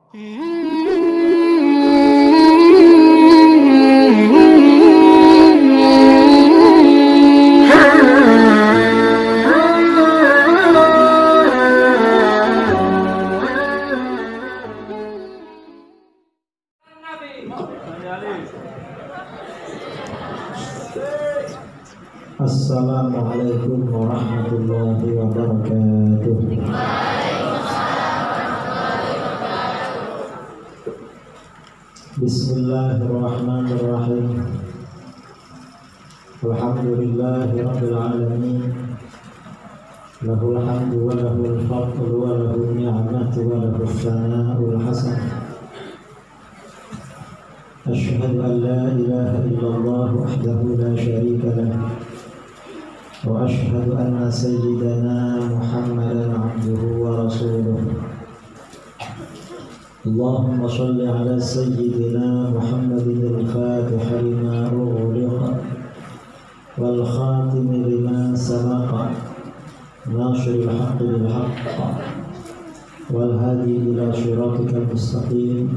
Assalamualaikum warahmatullahi wabarakatuh. Bismillahirrahmanirrahim. Alhamdulillahi rabbil alamin. Lahul hamdu wa lahul fadlu wa lahul ni'matu wa lahul thana'ul hasan. Asyhadu an la ilaha illallah wahdahu la syarika lah. Wa ashhadu anna sayyidana Muhammadan abduhu wa rasuluh. Allahumma shalli ala sayyidina Muhammadin al-fatih lima ughliqa wal khatim lima sabaqa nashril haqqi bil haqq wal hadi ila siratikal mustaqim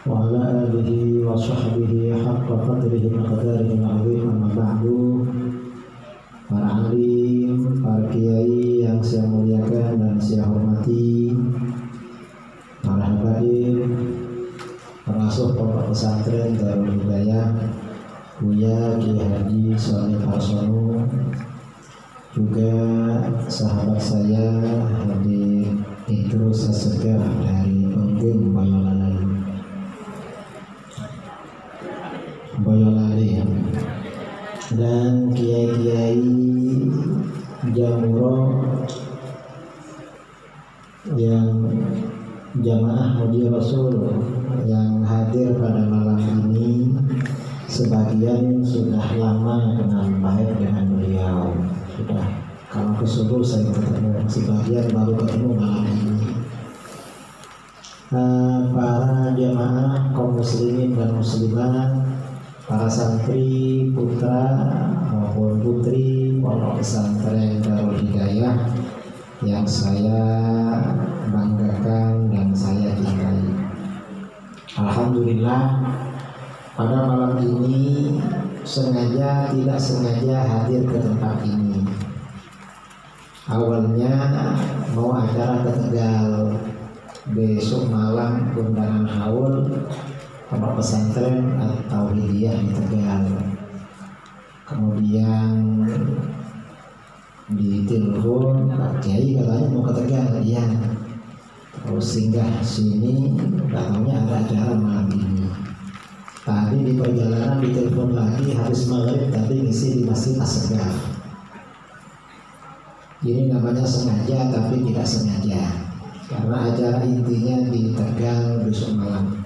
wa ala alihi wa sahbihi haqqa qadrihi wa qadarihi al-azim. Amma ba'du. Para alim, para kiai yang saya muliakan dan saya hormati, para habaib, termasuk pondok pesantren Darul Hidayah Buya Kiai Haji Sholih Harsonu, juga sahabat saya Haji Idrus Asegaf dari Unggul Boyolali, dan kiai-kiai Jamuro yang jamaah Muji Rasul yang hadir pada malam ini. Sebagian sudah lama kenal baik dengan beliau, sudah kalau ke subuh saya ketemu, sebagian baru ketemu malam ini. Para jamaah kaum muslimin dan muslimat, para santri putra maupun putri pondok pesantren Darul Hidayah yang saya banggakan dan saya cintai. Alhamdulillah, pada malam ini sengaja tidak sengaja hadir ke tempat ini. Awalnya mau acara ke Tegal, besok malam undangan haul pondok pesantren At-Tauhidiyah di Tegal. Kemudian di telepon Pak Kiai katanya mau ke Tegal, ya. Terus singgah sini, katanya ada acara malam ini. Tadi di perjalanan di telepon lagi, habis maghrib tadi ngisi di Masjid Asegaf. Ini namanya sengaja tapi tidak sengaja, karena acara intinya di Tegal besok malam.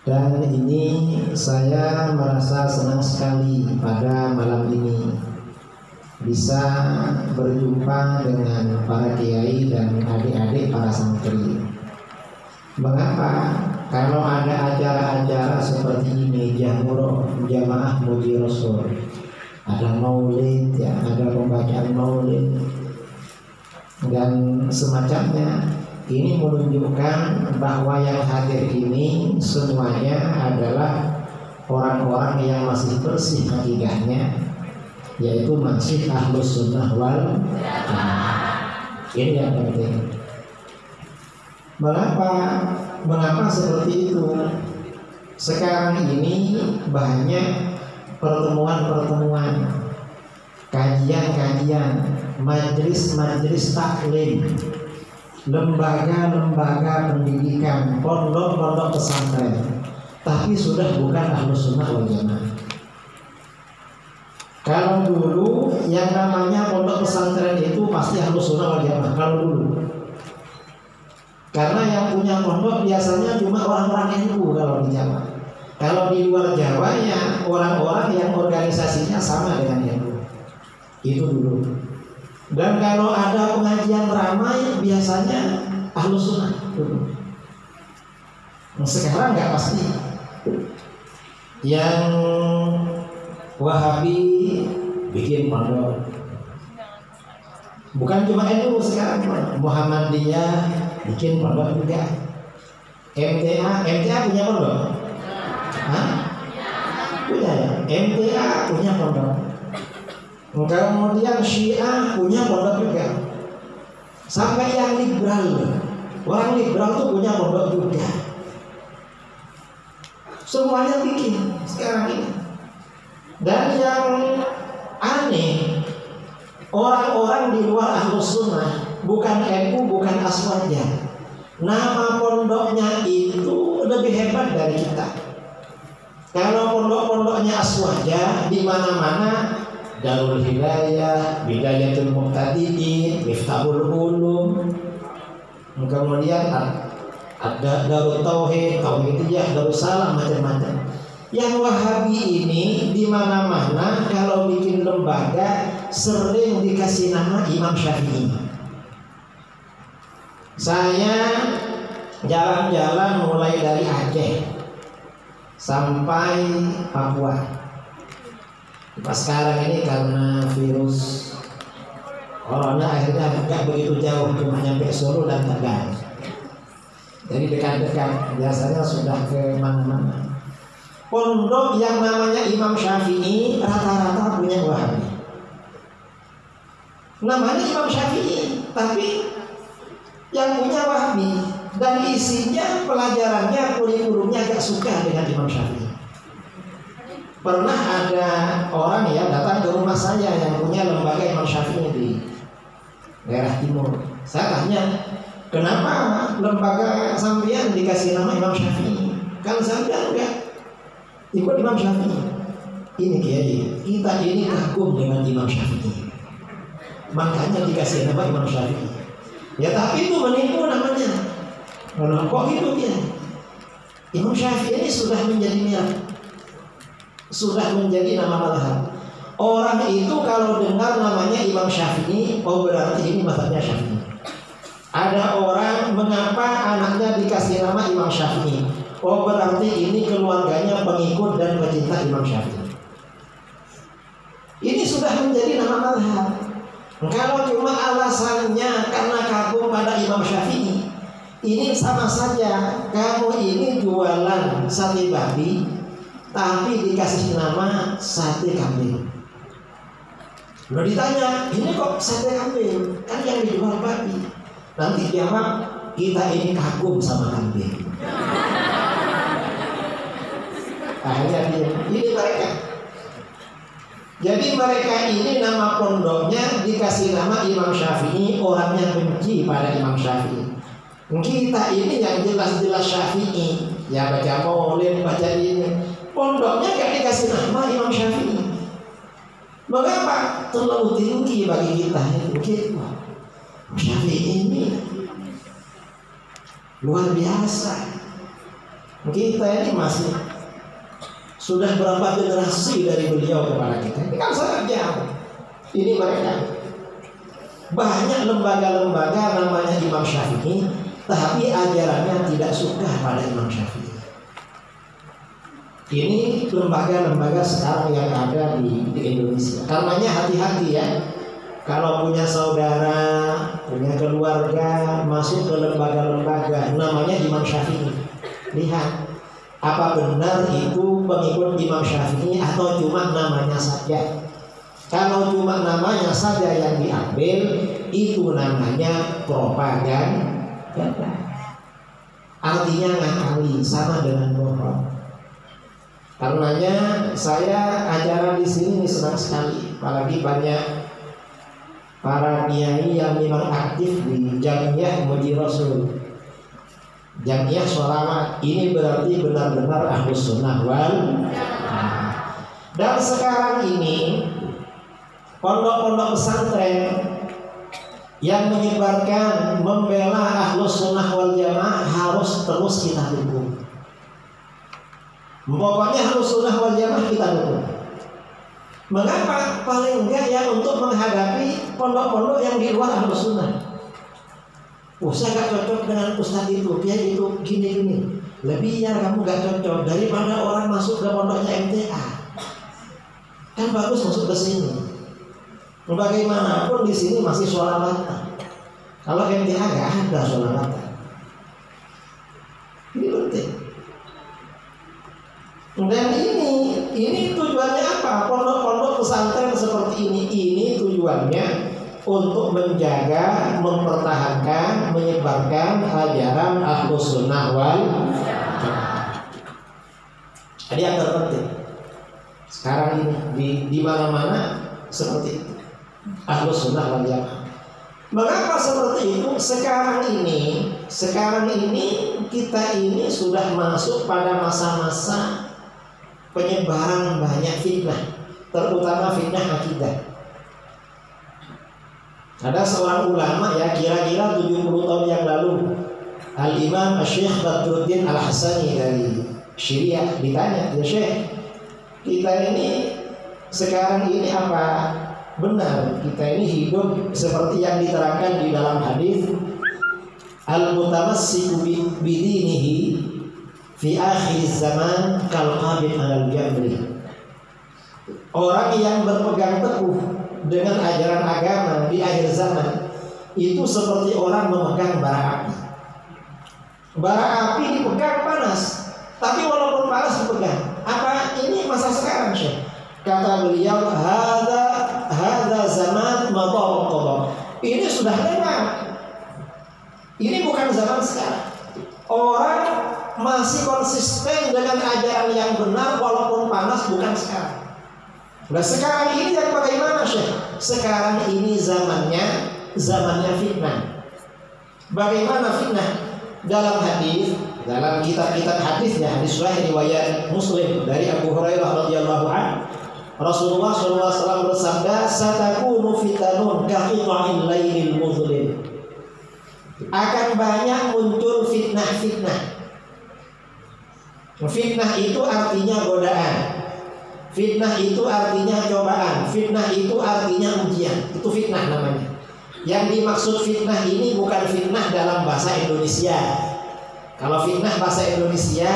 Dan ini saya merasa senang sekali pada malam ini bisa berjumpa dengan para kiai dan adik-adik para santri. Mengapa? Kalau ada acara-acara seperti ini, jamaah Muji Rasul, ada maulid, ya, ada pembacaan maulid dan semacamnya. Ini menunjukkan bahwa yang hadir ini semuanya adalah orang-orang yang masih bersih akidahnya, yaitu masih ahlus sunnah wal jamaah. Ini yang penting. Mengapa seperti itu? Sekarang ini banyak pertemuan-pertemuan, kajian-kajian, majelis-majelis taklim, lembaga-lembaga pendidikan, pondok-pondok pesantren, tapi sudah bukan ahlus sunnah wal jamaah. Kalau dulu yang namanya pondok pesantren itu pasti ahlus sunnah wal jamaah. Kalau dulu, karena yang punya pondok biasanya cuma orang-orang NU kalau di Jawa. Kalau di luar Jawa ya orang-orang yang organisasinya sama dengan NU. Itu dulu. Dan kalau ada pengajian ramai biasanya ahlus sunnah dulu. Sekarang nggak pasti. Yang Wahabi bikin pondok, bukan cuma NU sekarang, Muhammadiyah, bikin pondok juga. MTA punya pondok? Hah? Punya ya? MTA punya pondok. Kemudian Syiah punya pondok juga. Sampai yang liberal, orang liberal tuh punya pondok juga. Semuanya bikin sekarang ini. Dan yang aneh, orang-orang di luar Ahlus Sunnah, bukan NU, bukan Aswaja, nama pondoknya itu lebih hebat dari kita. Kalau pondok-pondoknya Aswaja di mana-mana, Darul Hidayah, Bidayatul Muqtadin, Miftahul Ulum, kemudian ada Darul Tauhid, Tauhidiyah, Darussalam, macam-macam. Yang Wahabi ini di mana-mana kalau bikin lembaga sering dikasih nama Imam Syafi'i. Saya jalan-jalan mulai dari Aceh sampai Papua. Pas sekarang ini karena virus corona akhirnya nggak begitu jauh, cuma nyampe Solo dan Tegal. Jadi dekat-dekat, biasanya sudah ke mana-mana. Pondok yang namanya Imam Syafi'i rata-rata punya Wahabi. Namanya Imam Syafi'i, tapi yang punya Wahabi. Dan isinya, pelajarannya, kurikulumnya agak suka dengan Imam Syafi'i. Pernah ada orang ya datang ke rumah saya yang punya lembaga Imam Syafi'i di daerah timur. Saya tanya, kenapa lembaga sampean dikasih nama Imam Syafi'i? Kan sampean enggak ikut Imam Syafi'i. Ini kiai, kita ini kagum dengan Imam Syafi'i, makanya dikasih nama Imam Syafi'i. Ya tapi itu menipu namanya. Kok gitu dia? Imam Syafi'i ini sudah menjadi milik, sudah menjadi nama mazhab. Orang itu kalau dengar namanya Imam Syafi'i, oh berarti ini mazhabnya Syafi'i. Ada orang mengapa anaknya dikasih nama Imam Syafi'i, oh berarti ini keluarganya pengikut dan pecinta Imam Syafi'i. Ini sudah menjadi nama mazhab. Kalau cuma alasannya karena kagum pada Imam Syafi'i, ini sama saja kamu ini jualan sate babi tapi dikasih nama sate kambing. Lalu ditanya, ini kok sate kambing? Kan yang dijual babi. Nanti jawab, kita ini kagum sama kambing. Akhirnya ini mereka. Jadi mereka ini nama pondoknya dikasih nama Imam Syafi'i, orangnya benci pada Imam Syafi'i. Kita ini yang jelas-jelas Syafi'i, ya baca maulid, baca ini. Pondoknya gak dikasih nama Imam Syafi'i. Mengapa? Terlalu tinggi bagi kita. Begitu. Syafi'i ini luar biasa. Kita ini masih sudah berapa generasi dari beliau kepada kita. Ini kan sangat jauh. Ini mereka. Banyak lembaga-lembaga namanya Imam Syafi'i, tapi ajarannya tidak suka pada Imam Syafi'i. Ini lembaga-lembaga sekarang yang ada di Indonesia. Karenanya hati-hati ya. Kalau punya saudara, punya keluarga masuk ke lembaga-lembaga namanya Imam Syafi'i, lihat apa benar itu pengikut Imam Syafi'i atau cuma namanya saja. Kalau cuma namanya saja yang diambil, itu namanya propaganda. Artinya ngakali, sama dengan bohong. Karenanya saya acara di sini senang sekali, apalagi banyak para kiai yang memang aktif di Jamiyah Muji Rasul, Jamiyah Sholawat. Ini berarti benar-benar Ahlus Sunnah wal Jamaah. Dan sekarang ini pondok-pondok pesantren yang menyebarkan membela Ahlus Sunnah wal Jamaah harus terus kita dukung. Pokoknya Ahlus Sunnah wal Jamaah kita dukung. Mengapa? Paling enggak ya untuk menghadapi pondok-pondok yang di luar Ahlus Sunnah. Saya gak cocok dengan ustadz itu, dia itu gini-gini. Lebih ya kamu gak cocok daripada orang masuk ke pondoknya MTA. Kan bagus masuk ke sini. Bagaimanapun di sini masih sholawatan. Kalau MTA gak ada sholawatan. penting. Dan ini tujuannya apa? Pondok-pondok pesantren seperti ini tujuannya untuk menjaga, mempertahankan, menyebarkan ajaran Ahlus Sunnah wal Jamaah. Jadi yang terpenting sekarang ini di mana-mana seperti itu, Ahlus Sunnah wal Jamaah. Mengapa seperti itu? Sekarang ini kita ini sudah masuk pada masa-masa penyebaran banyak fitnah, terutama fitnah akidah. Ada seorang ulama ya, kira-kira 70 tahun yang lalu, Al-Imam Syekh Badruddin Al-Hasani dari Syria, ditanya, ya Syekh, kita ini sekarang ini apa benar kita ini hidup seperti yang diterangkan di dalam hadis al-mutamassiku bidinihi fi akhir zaman kal qabid alal jamri. Orang yang berpegang teguh dengan ajaran agama di akhir zaman itu seperti orang memegang bara api. Bara api dipegang panas, tapi walaupun panas dipegang. Apa ini masa sekarang, Syekh? Kata beliau, hadza zaman madha. Ini sudah lewat. Ini bukan zaman sekarang. Orang masih konsisten dengan ajaran yang benar walaupun panas, bukan sekarang. Nah sekarang ini yang bagaimana, Syekh? Sekarang ini zamannya fitnah. Bagaimana fitnah? Dalam hadis, dalam kitab-kitab hadisnya, hadis sahih riwayat Muslim dari Abu Hurairah radhiyallahu anhu, Rasulullah SAW bersabda, satakunu fitanun kaqita'il lailil muzlim. Akan banyak muncul fitnah-fitnah. Fitnah itu artinya godaan. Fitnah itu artinya cobaan. Fitnah itu artinya ujian. Itu fitnah namanya. Yang dimaksud fitnah ini bukan fitnah dalam bahasa Indonesia. Kalau fitnah bahasa Indonesia,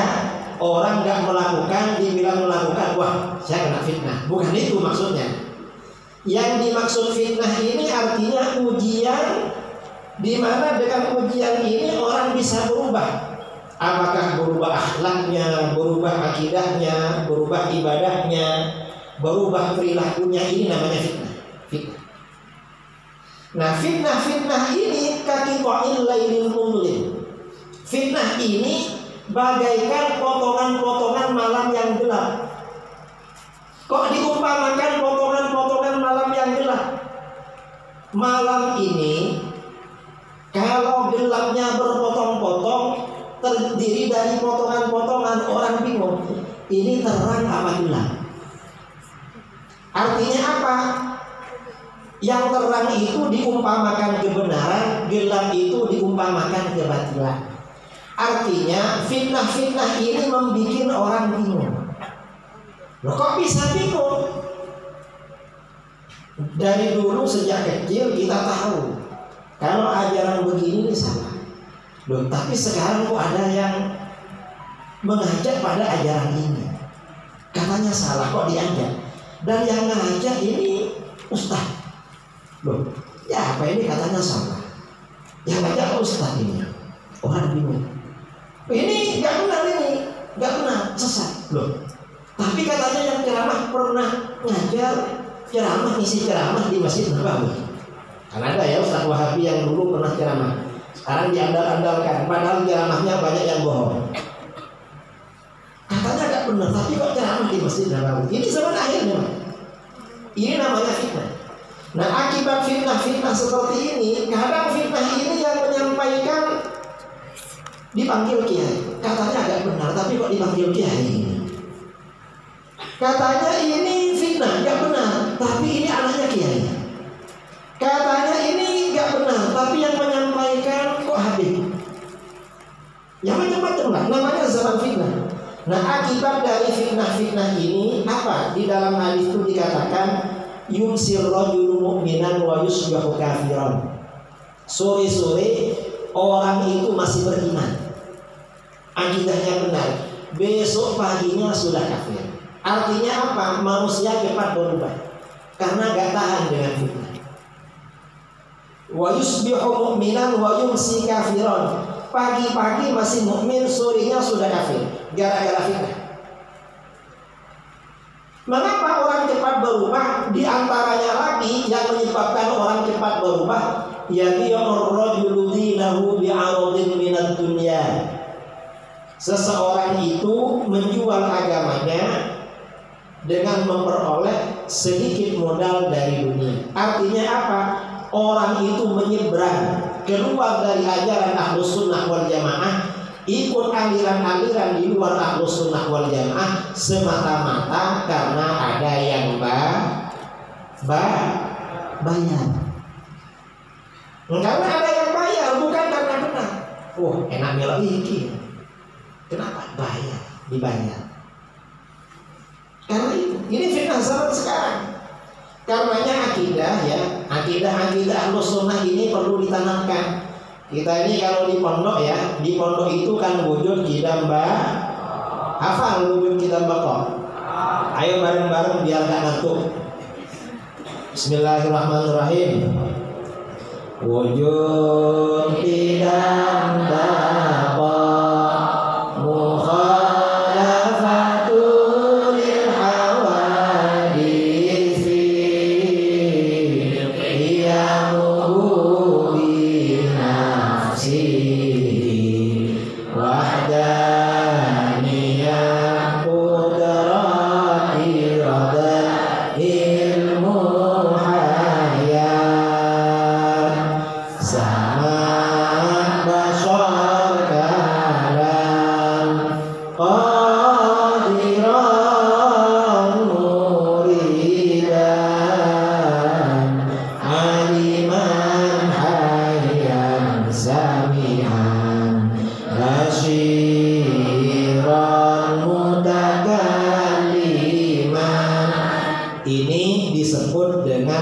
orang nggak melakukan, dibilang melakukan, wah saya kena fitnah. Bukan itu maksudnya. Yang dimaksud fitnah ini artinya ujian, di mana dengan ujian ini orang bisa berubah. Apakah berubah akhlaknya, berubah akidahnya, berubah ibadahnya, berubah perilakunya, ini namanya fitnah. Nah fitnah ini kaqita'il lailil muzlim. Fitnah ini bagaikan potongan-potongan malam yang gelap. Kok diumpamakan potongan-potongan malam yang gelap? Malam ini kalau gelapnya berpotong-potong, terdiri dari potongan-potongan, orang bingung, ini terang apa gelap? Artinya apa? Yang terang itu diumpamakan kebenaran, gelap itu diumpamakan kebatilan. Artinya fitnah-fitnah ini membuat orang bingung. Loh kok bisa bingung? Dari dulu sejak kecil kita tahu kalau ajaran begini salah. Loh tapi sekarang kok ada yang mengajak pada ajaran ini, katanya salah kok diajak. Dan yang mengajak ini ustaz. Loh ya apa ini katanya salah, yang ngajak ustaz ini. Orang bingung. Ini nggak benar, sesat loh. Tapi katanya yang ceramah pernah ngajar ceramah, isi ceramah di Masjid Nabawi. Kan ada ya Ustaz Wahabi yang dulu pernah ceramah, sekarang diandal-andalkan, padahal ceramahnya banyak yang bohong. Katanya nggak benar, tapi kok ceramah di Masjid Nabawi. Ini zaman akhirnya. Ini namanya fitnah. Nah akibat fitnah-fitnah seperti ini, kadang fitnah ini yang menyampaikan dipanggil kiai, katanya agak benar, tapi kok dipanggil kiai? Katanya ini fitnah, nggak benar, tapi ini anaknya kiai. Katanya ini nggak benar, tapi yang menyampaikan kok Habib. Yang macam-macam lah, namanya zaman fitnah. Nah akibat dari fitnah-fitnah ini apa? Di dalam hadis itu dikatakan yumsir rajulu mu'minan wa yusbihu kafiran. Sore-sore orang itu masih beriman, akidahnya benar, besok paginya sudah kafir. Artinya apa? Manusia cepat berubah karena gak tahan dengan fitnah. Wa yusbihu mu'minan wa yumsi kafiran. pagi-pagi masih mukmin, sorenya sudah kafir gara-gara fitnah. Mengapa orang cepat berubah? Di antaranya lagi yang menyebabkan orang cepat berubah, yabi'ur rajulu dinahu bi'aradin minad dunya. Seseorang itu menjual agamanya dengan memperoleh sedikit modal dari dunia. Artinya apa? Orang itu menyeberang keluar dari ajaran Ahlus Sunnah wal Jamaah, ikut aliran-aliran di luar Ahlus Sunnah wal Jamaah semata-mata karena ada yang bayar. Karena ada yang bayar, bukan karena benar. Oh, enak melok iki. Kenapa? Dibayar. Karena itu, ini fitnah zaman sekarang. Karenanya akidah Ahlus Sunnah ini perlu ditanamkan. Kita ini kalau di pondok di pondok itu kan wujud kita hafal wujud kita kok. Ayo bareng-bareng biar gak ngantuk. Bismillahirrahmanirrahim. Wujud tidak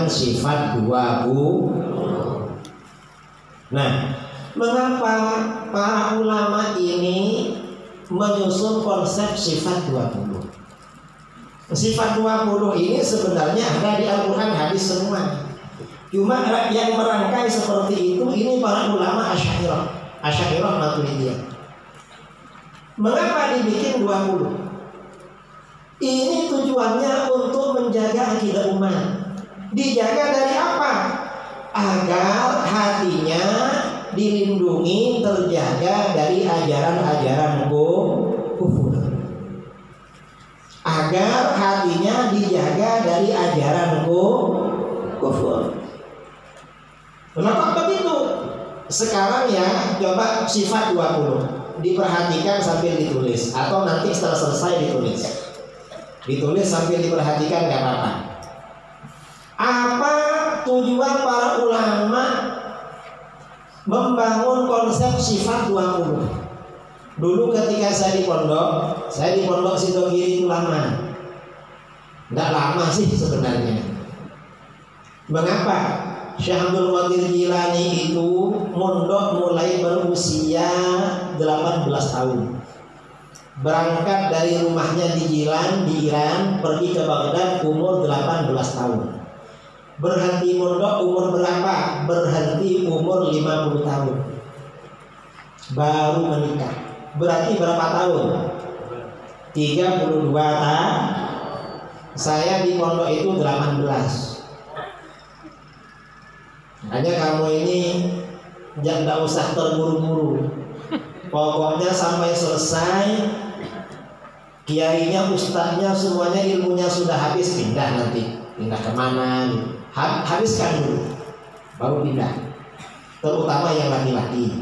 sifat 20. Nah, mengapa para ulama ini menyusun konsep sifat 20? Sifat 20 ini sebenarnya ada di Al-Quran, hadis semua. Cuma yang merangkai seperti itu ini para ulama Asy'ariyah Maturidiyah. Mengapa dibikin 20? Ini tujuannya untuk menjaga akidah umat. Dijaga dari apa? Agar hatinya dilindungi, terjaga dari ajaran-ajaran kufur. Agar hatinya dijaga dari ajaran kufur. Kenapa begitu? Sekarang coba sifat 20 diperhatikan sambil ditulis, atau nanti setelah selesai ditulis sambil diperhatikan, gak apa-apa. Apa tujuan para ulama membangun konsep sifat 20? Dulu ketika saya di pondok Sidogiri itu lama. Tidak lama sih sebenarnya. Mengapa? Syekh Abdul Qadir Jilani itu mondok mulai berusia 18 tahun. Berangkat dari rumahnya di Jilan, di Iran, pergi ke Baghdad umur 18 tahun. Berhenti mondok umur berapa? Berhenti umur 50 tahun. Baru menikah. Berarti berapa tahun? 32 tahun. Saya di pondok itu 18. Hanya kamu ini jangan usah terburu-buru. Pokoknya sampai selesai, kiainya, ustadznya, semuanya ilmunya sudah habis, pindah kemana gitu. Habiskan dulu, baru pindah. Terutama yang laki-laki.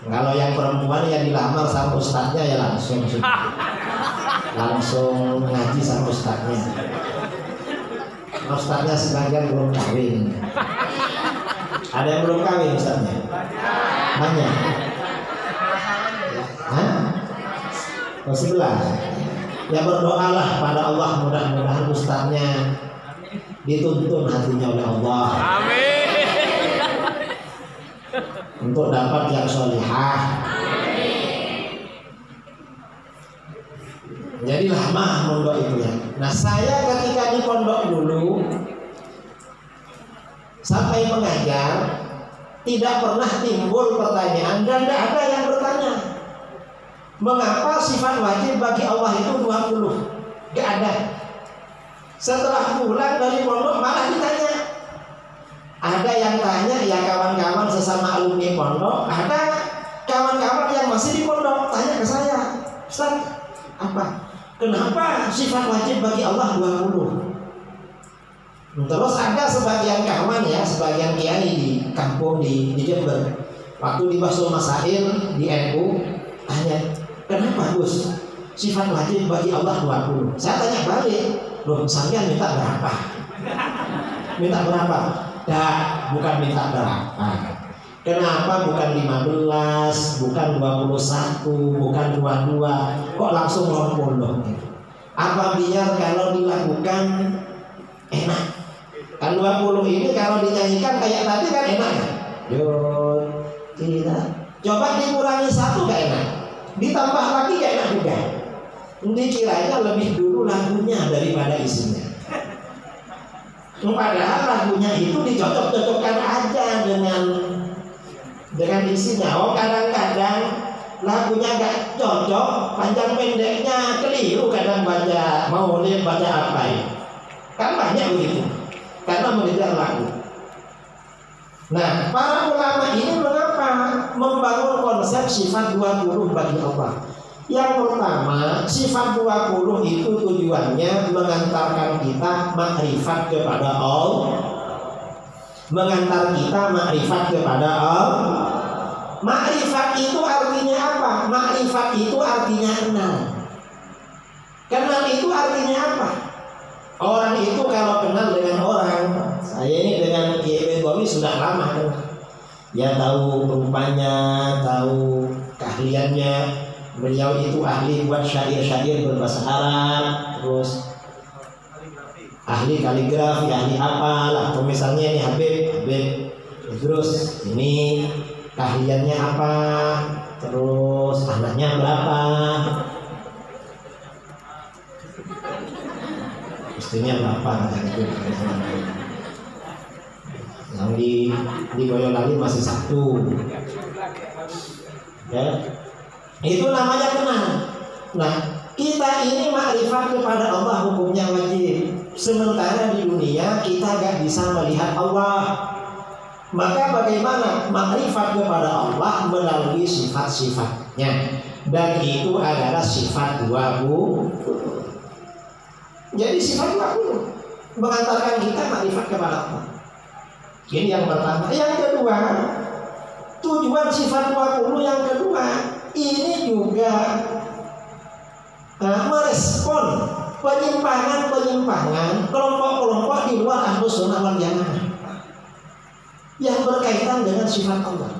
Kalau yang perempuan dilamar sama ustadznya langsung ngaji sama ustadznya. Ustadznya sebagian belum kawin. Ada yang belum kawin ustadznya? Banyak. Sebelah. Ya berdoalah pada Allah, mudah-mudahan ustadznya dituntun hatinya oleh Allah. Amin. Untuk dapat yang sholihah. Jadi lama mondok itu Nah, saya ketika di pondok dulu sampai mengajar tidak pernah timbul pertanyaan dan tidak ada yang bertanya mengapa sifat wajib bagi Allah itu 20. Gak ada. Setelah pulang dari pondok malah ditanya. Ada yang tanya, ya kawan-kawan sesama alumni pondok, ada kawan-kawan yang masih di pondok tanya ke saya, Ustaz, apa? Kenapa sifat wajib bagi Allah 20? Terus ada sebagian kawan ya, sebagian kiai di kampung di Jember, waktu di Basul Masail di NU tanya, kenapa Gus sifat wajib bagi Allah 20? Saya tanya balik, loh sampean minta berapa? Minta berapa? Dah, bukan minta berapa. Kenapa bukan 15, bukan 21, bukan 22, kok langsung 20? Apa biar kalau dilakukan enak? Kan 20 ini kalau dinyanyikan kayak tadi kan enak ya? Yo, tidak. Coba dikurangi 1 gak enak. Ditambah lagi gak enak juga. Dikiranya lebih dulu lagunya daripada isinya. Padahal lagunya itu dicocok-cocokkan aja dengan isinya. Oh, kadang-kadang lagunya gak cocok, panjang pendeknya keliru, kadang baca maulid, baca apa ya. Kan banyak begitu. Karena mengejar lagu. Nah, para ulama ini mengapa membangun konsep sifat 20 bagi Allah? Yang pertama, sifat 20 itu tujuannya mengantarkan kita makrifat kepada Allah. Mengantar kita makrifat kepada Allah. Makrifat itu artinya apa? Makrifat itu artinya kenal. Kenal itu artinya apa? Orang itu kalau kenal dengan orang, saya ini dengan Kiai Bawi sudah lama kenal. Ya tahu rupanya, tahu keahliannya. Beliau itu ahli buat syair-syair berbahasa Arab, terus ahli kaligrafi, ahli apa, atau misalnya ini Habib, terus ini keahliannya apa, terus anaknya berapa, istrinya berapa, gitu. Yang di Boyolali masih 1, ya. Itu namanya kenal. Nah, kita ini makrifat kepada Allah hukumnya wajib. Sementara di dunia kita gak bisa melihat Allah. Maka bagaimana makrifat kepada Allah melalui sifat-sifatnya? Dan itu adalah sifat 20. Jadi sifat 20 mengantarkan kita makrifat kepada Allah. Ini yang pertama. Yang kedua, tujuan sifat 20 yang kedua, ini juga merespon penyimpangan kelompok-kelompok di luar Ahlus Sunnah wal Jamaah yang berkaitan dengan sifat Allah.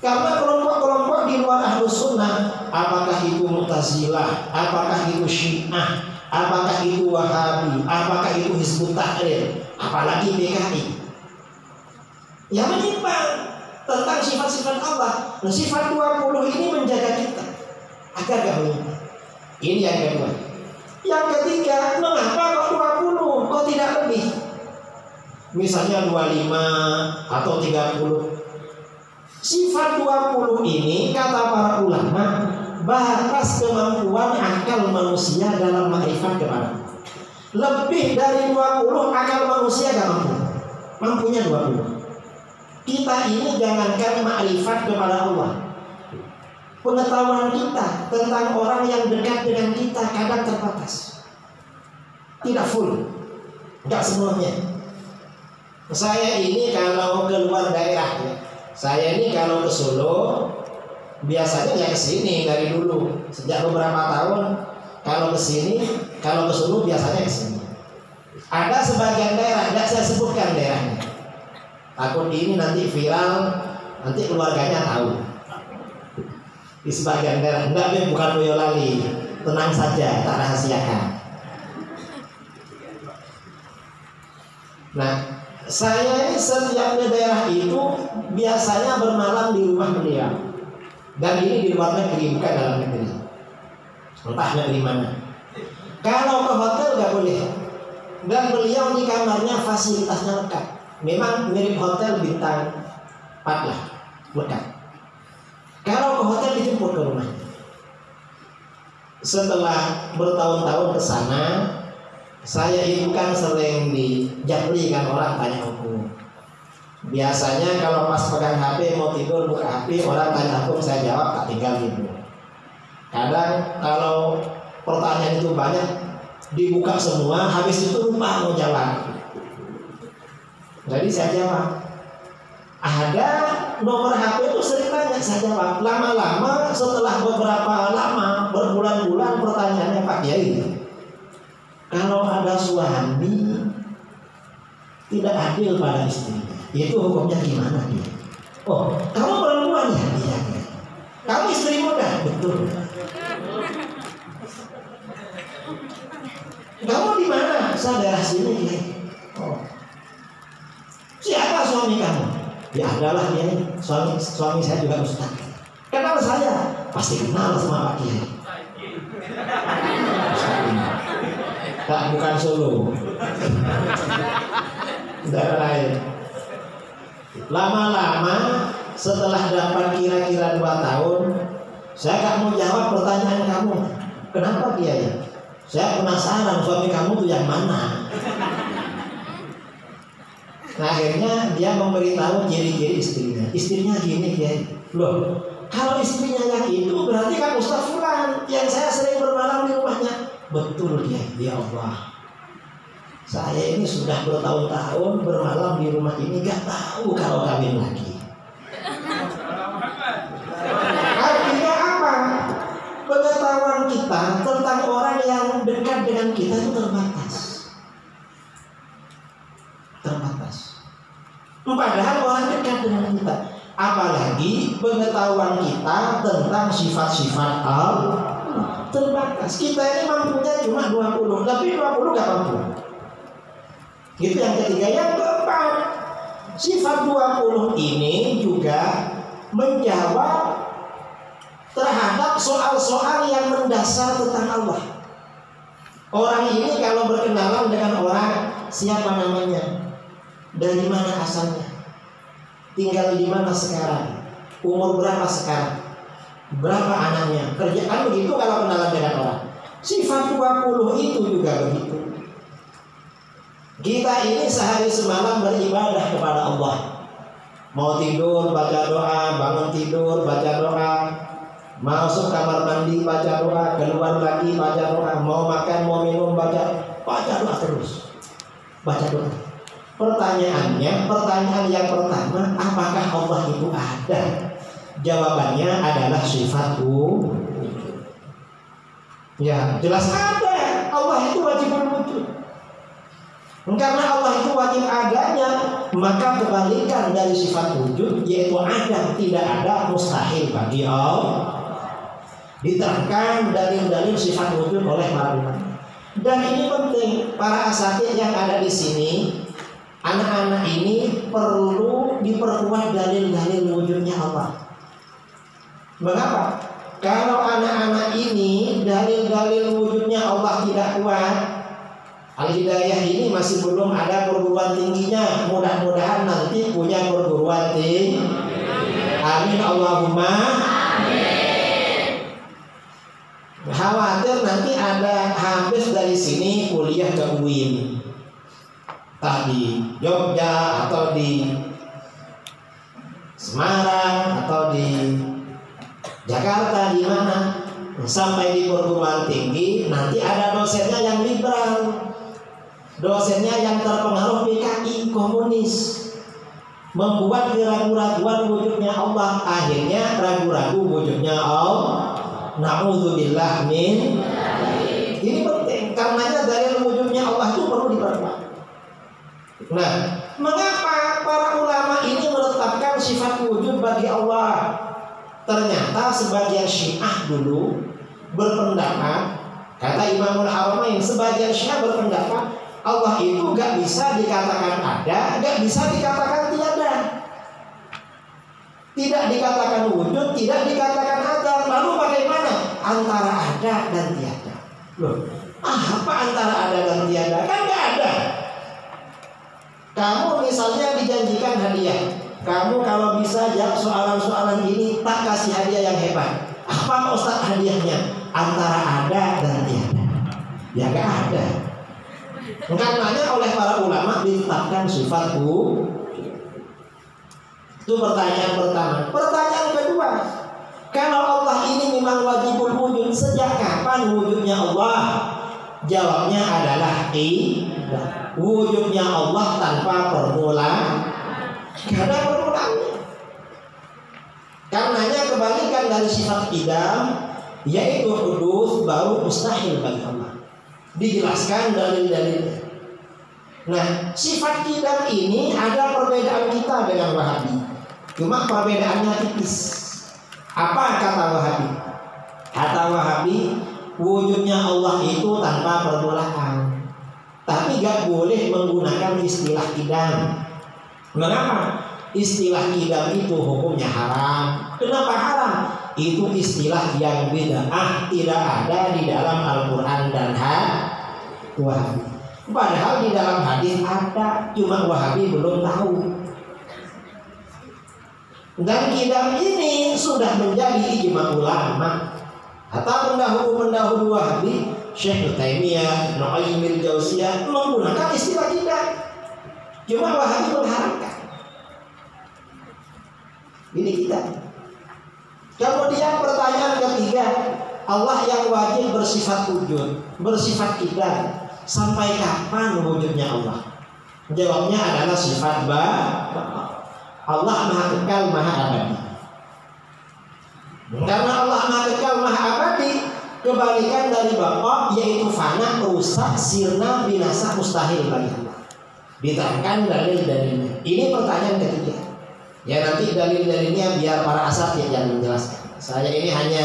Karena kelompok-kelompok di luar Ahlus Sunnah, apakah itu Mu'tazilah, apakah itu Syiah, apakah itu Wahabi, apakah itu Hizbut Tahrir, apalagi PKI, yang menyimpang tentang sifat-sifat Allah. Nah, sifat 20 ini menjaga kita agar gak menyimpang. Ini yang kedua. Yang ketiga, mengapa kok 20? Kok tidak lebih? Misalnya 25 atau 30. Sifat 20 ini kata para ulama batas kemampuan akal manusia dalam makrifat kepada Allah. Lebih dari 20 akal manusia gak mampu. Mampunya 20. Kita ini jangankan makrifat kepada Allah, pengetahuan kita tentang orang yang dekat dengan kita kadang terbatas, tidak full, tidak semuanya. Saya ini kalau keluar daerah, saya ini kalau ke Solo biasanya ya ke sini dari dulu, sejak beberapa tahun. Kalau ke sini, kalau ke Solo biasanya ke sini. Ada sebagian daerah, tidak saya sebutkan daerahnya. Takut ini nanti viral, nanti keluarganya tahu. Di sebagian daerah, enggak, bukan Boyolali, tenang saja, tak rahasiakan. Nah, saya ini setiap ke daerah itu biasanya bermalam di rumah beliau. Dan ini di luar negeri, bukan dalam negeri. Entah negeri mana. Kalau ke hotel gak boleh. Dan beliau di kamarnya fasilitasnya lengkap. Memang mirip hotel bintang lah, dekat. Kalau ke hotel dijemput ke rumah. Setelah bertahun-tahun ke sana, saya itu kan sering dijapri kan orang tanya hukum. Biasanya kalau pas pegang HP mau tidur buka HP, orang tanya hukum, saya jawab tak tinggal gitu. Kadang kalau pertanyaan itu banyak dibuka semua, habis itu lupa mau jawab. Jadi saya jawab. Ada nomor HP itu sering tanya, saya jawab. Lama-lama setelah beberapa lama, berbulan-bulan pertanyaannya, Pak Kiai, kalau ada suami tidak adil pada istrinya, itu hukumnya gimana dia? Oh, kamu perempuan ya? Iya. Kamu istri muda? Betul. Kamu di mana? Saya daerah sini ya. Oh. Siapa suami kamu? Ya adalah dia. Suami saya juga ustaz. Kenal saya? Pasti kenal sama Pak Kiai. Tak, bukan Solo. Daerah lain. Lama-lama setelah dapat kira-kira 2 tahun, saya gak mau jawab pertanyaan kamu. Kenapa Kiai? Saya penasaran suami kamu tuh yang mana. Nah, akhirnya dia memberitahu ciri-ciri istrinya. Istrinya gini Kiai. Loh, kalau istrinya yang itu berarti kan Ustaz Fulan yang saya sering bermalam di rumahnya. Betul Kiai, ya Allah. Saya ini sudah bertahun-tahun bermalam di rumah ini, gak tahu kalau kawin lagi. Artinya apa? Pengetahuan kita tentang orang yang dekat dengan kita itu terbatas. Padahal orang dekat dengan kita. Apalagi pengetahuan kita tentang sifat-sifat Allah terbatas. Kita ini mampunya cuma 20, tapi 20 gak mampu. Itu yang ketiga. Yang keempat, sifat 20 ini juga menjawab terhadap soal-soal yang mendasar tentang Allah. Orang ini kalau berkenalan dengan orang, siapa namanya? Dari mana asalnya? Tinggal di mana sekarang? Umur berapa sekarang? Berapa anaknya? Kerjaan begitu kalau kenalan dengan orang. Sifat 20 itu juga begitu. Kita ini sehari semalam beribadah kepada Allah. Mau tidur baca doa, bangun tidur baca doa, masuk kamar mandi baca doa, keluar lagi baca doa, mau makan mau minum baca doa terus. Baca doa. Pertanyaannya, pertanyaan yang pertama, apakah Allah itu ada? Jawabannya adalah sifat wujud. Ya, jelas ada. Allah itu wajib wujud. Karena Allah itu wajib adanya, maka kebalikan dari sifat wujud yaitu ada, tidak ada, mustahil bagi Allah. Diterangkan dalil-dalil sifat wujud oleh para ulama. Dan ini penting, para asatidz yang ada di sini. Anak-anak ini perlu diperkuat dalil-dalil wujudnya Allah. Mengapa? Kalau anak-anak ini dalil-dalil wujudnya Allah tidak kuat, Al-Hidayah ini masih belum ada perguruan tingginya. Mudah-mudahan nanti punya perguruan tinggi. Amin Allahumma amin. Khawatir nanti ada habis dari sini kuliah ke UIN, entah di Jogja atau di Semarang atau di Jakarta, di mana sampai di perguruan tinggi nanti ada dosennya yang liberal, dosennya yang terpengaruh PKI komunis, membuat keraguan-keraguan wujudnya Allah, akhirnya ragu-ragu wujudnya Allah. Na'udzubillah min. Ini penting, karenanya dalil wujudnya Allah itu perlu diperkuat. Nah, mengapa para ulama ini menetapkan sifat wujud bagi Allah? Ternyata sebagian Syiah dulu berpendapat, kata Imamul Haramain, sebagian Syiah berpendapat Allah itu gak bisa dikatakan ada, gak bisa dikatakan tiada. Tidak dikatakan wujud, tidak dikatakan ada. Lalu bagaimana antara ada dan tiada? Loh, apa antara ada dan tiada? Kan gak ada. Kamu misalnya dijanjikan hadiah, Kamu kalau bisa jawab soalan-soalan ini, tak kasih hadiah yang hebat. Apa Ustaz hadiahnya? Antara ada dan tiada. Ya gak ada. Karenanya oleh para ulama ditetapkan sifat wujud. Itu pertanyaan pertama. Pertanyaan kedua, kalau Allah ini memang wajibul wujud, sejak kapan wujudnya Allah? Jawabnya adalah tidak. Wujudnya Allah tanpa permulaan. Gak ada permulaannya. Karenanya kebalikan dari sifat qidam, yaitu hudus, baru mustahil bagi Allah. Dijelaskan dalil-dalilnya. Nah, sifat qidam ini ada perbedaan kita dengan Wahabi. Cuma perbedaannya tipis. Apa kata Wahabi? Kata Wahabi, wujudnya Allah itu tanpa permulaan. Tapi gak boleh menggunakan istilah qidam. Mengapa? Istilah qidam itu hukumnya haram. Kenapa haram? Itu istilah yang bid'ah, tidak ada di dalam Al-Quran dan Wahabi. Padahal di dalam hadis ada, cuma Wahabi belum tahu. Dan qidam ini sudah menjadi ijma ulama. Hatta pendahulu Wahabi, Syekh Taimiyah, Ibnu Qayyim al-Jauziyah menggunakan istilah qidam. Cuma Wahabi mengharamkan. Ini kita. Kemudian pertanyaan ketiga, Allah yang wajib bersifat wujud, bersifat qidam, sampai kapan wujudnya Allah? Jawabnya adalah sifat Allah maha kekal, maha abadi. Karena Allah maha kekal, maha abadi, kebalikan dari baqa, yaitu fana, rusak, sirna, binasa, mustahil bagi Allah. Diterangkan dalil-dalilnya. Ini pertanyaan ketiga. Ya nanti dalil-dalilnya biar para asatidz yang menjelaskan. Saya ini hanya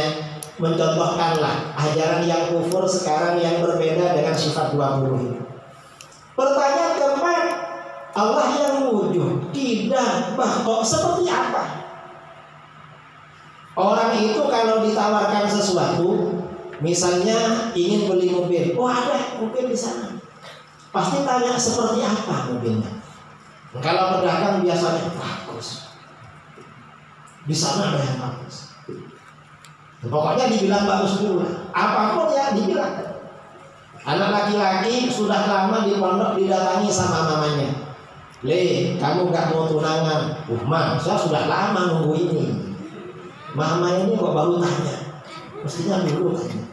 mencontohkanlah ajaran yang kufur sekarang yang berbeda dengan sifat 20. Pertanyaan keempat, Allah yang wujud, tidak bahwa seperti apa? Orang itu kalau ditawarkan sesuatu, misalnya ingin beli mobil, oh ada mobil di sana, pasti tanya seperti apa mobilnya. Kalau pedagang biasanya bagus, di sana ada yang bagus. Pokoknya dibilang bagus dulu, apapun ya dibilang. Anak laki-laki sudah lama di pondok didatangi sama mamanya. Le, kamu gak mau tunangan? Ma, saya sudah lama nunggu ini. Mama ini kok baru tanya? Mestinya dulu tanya.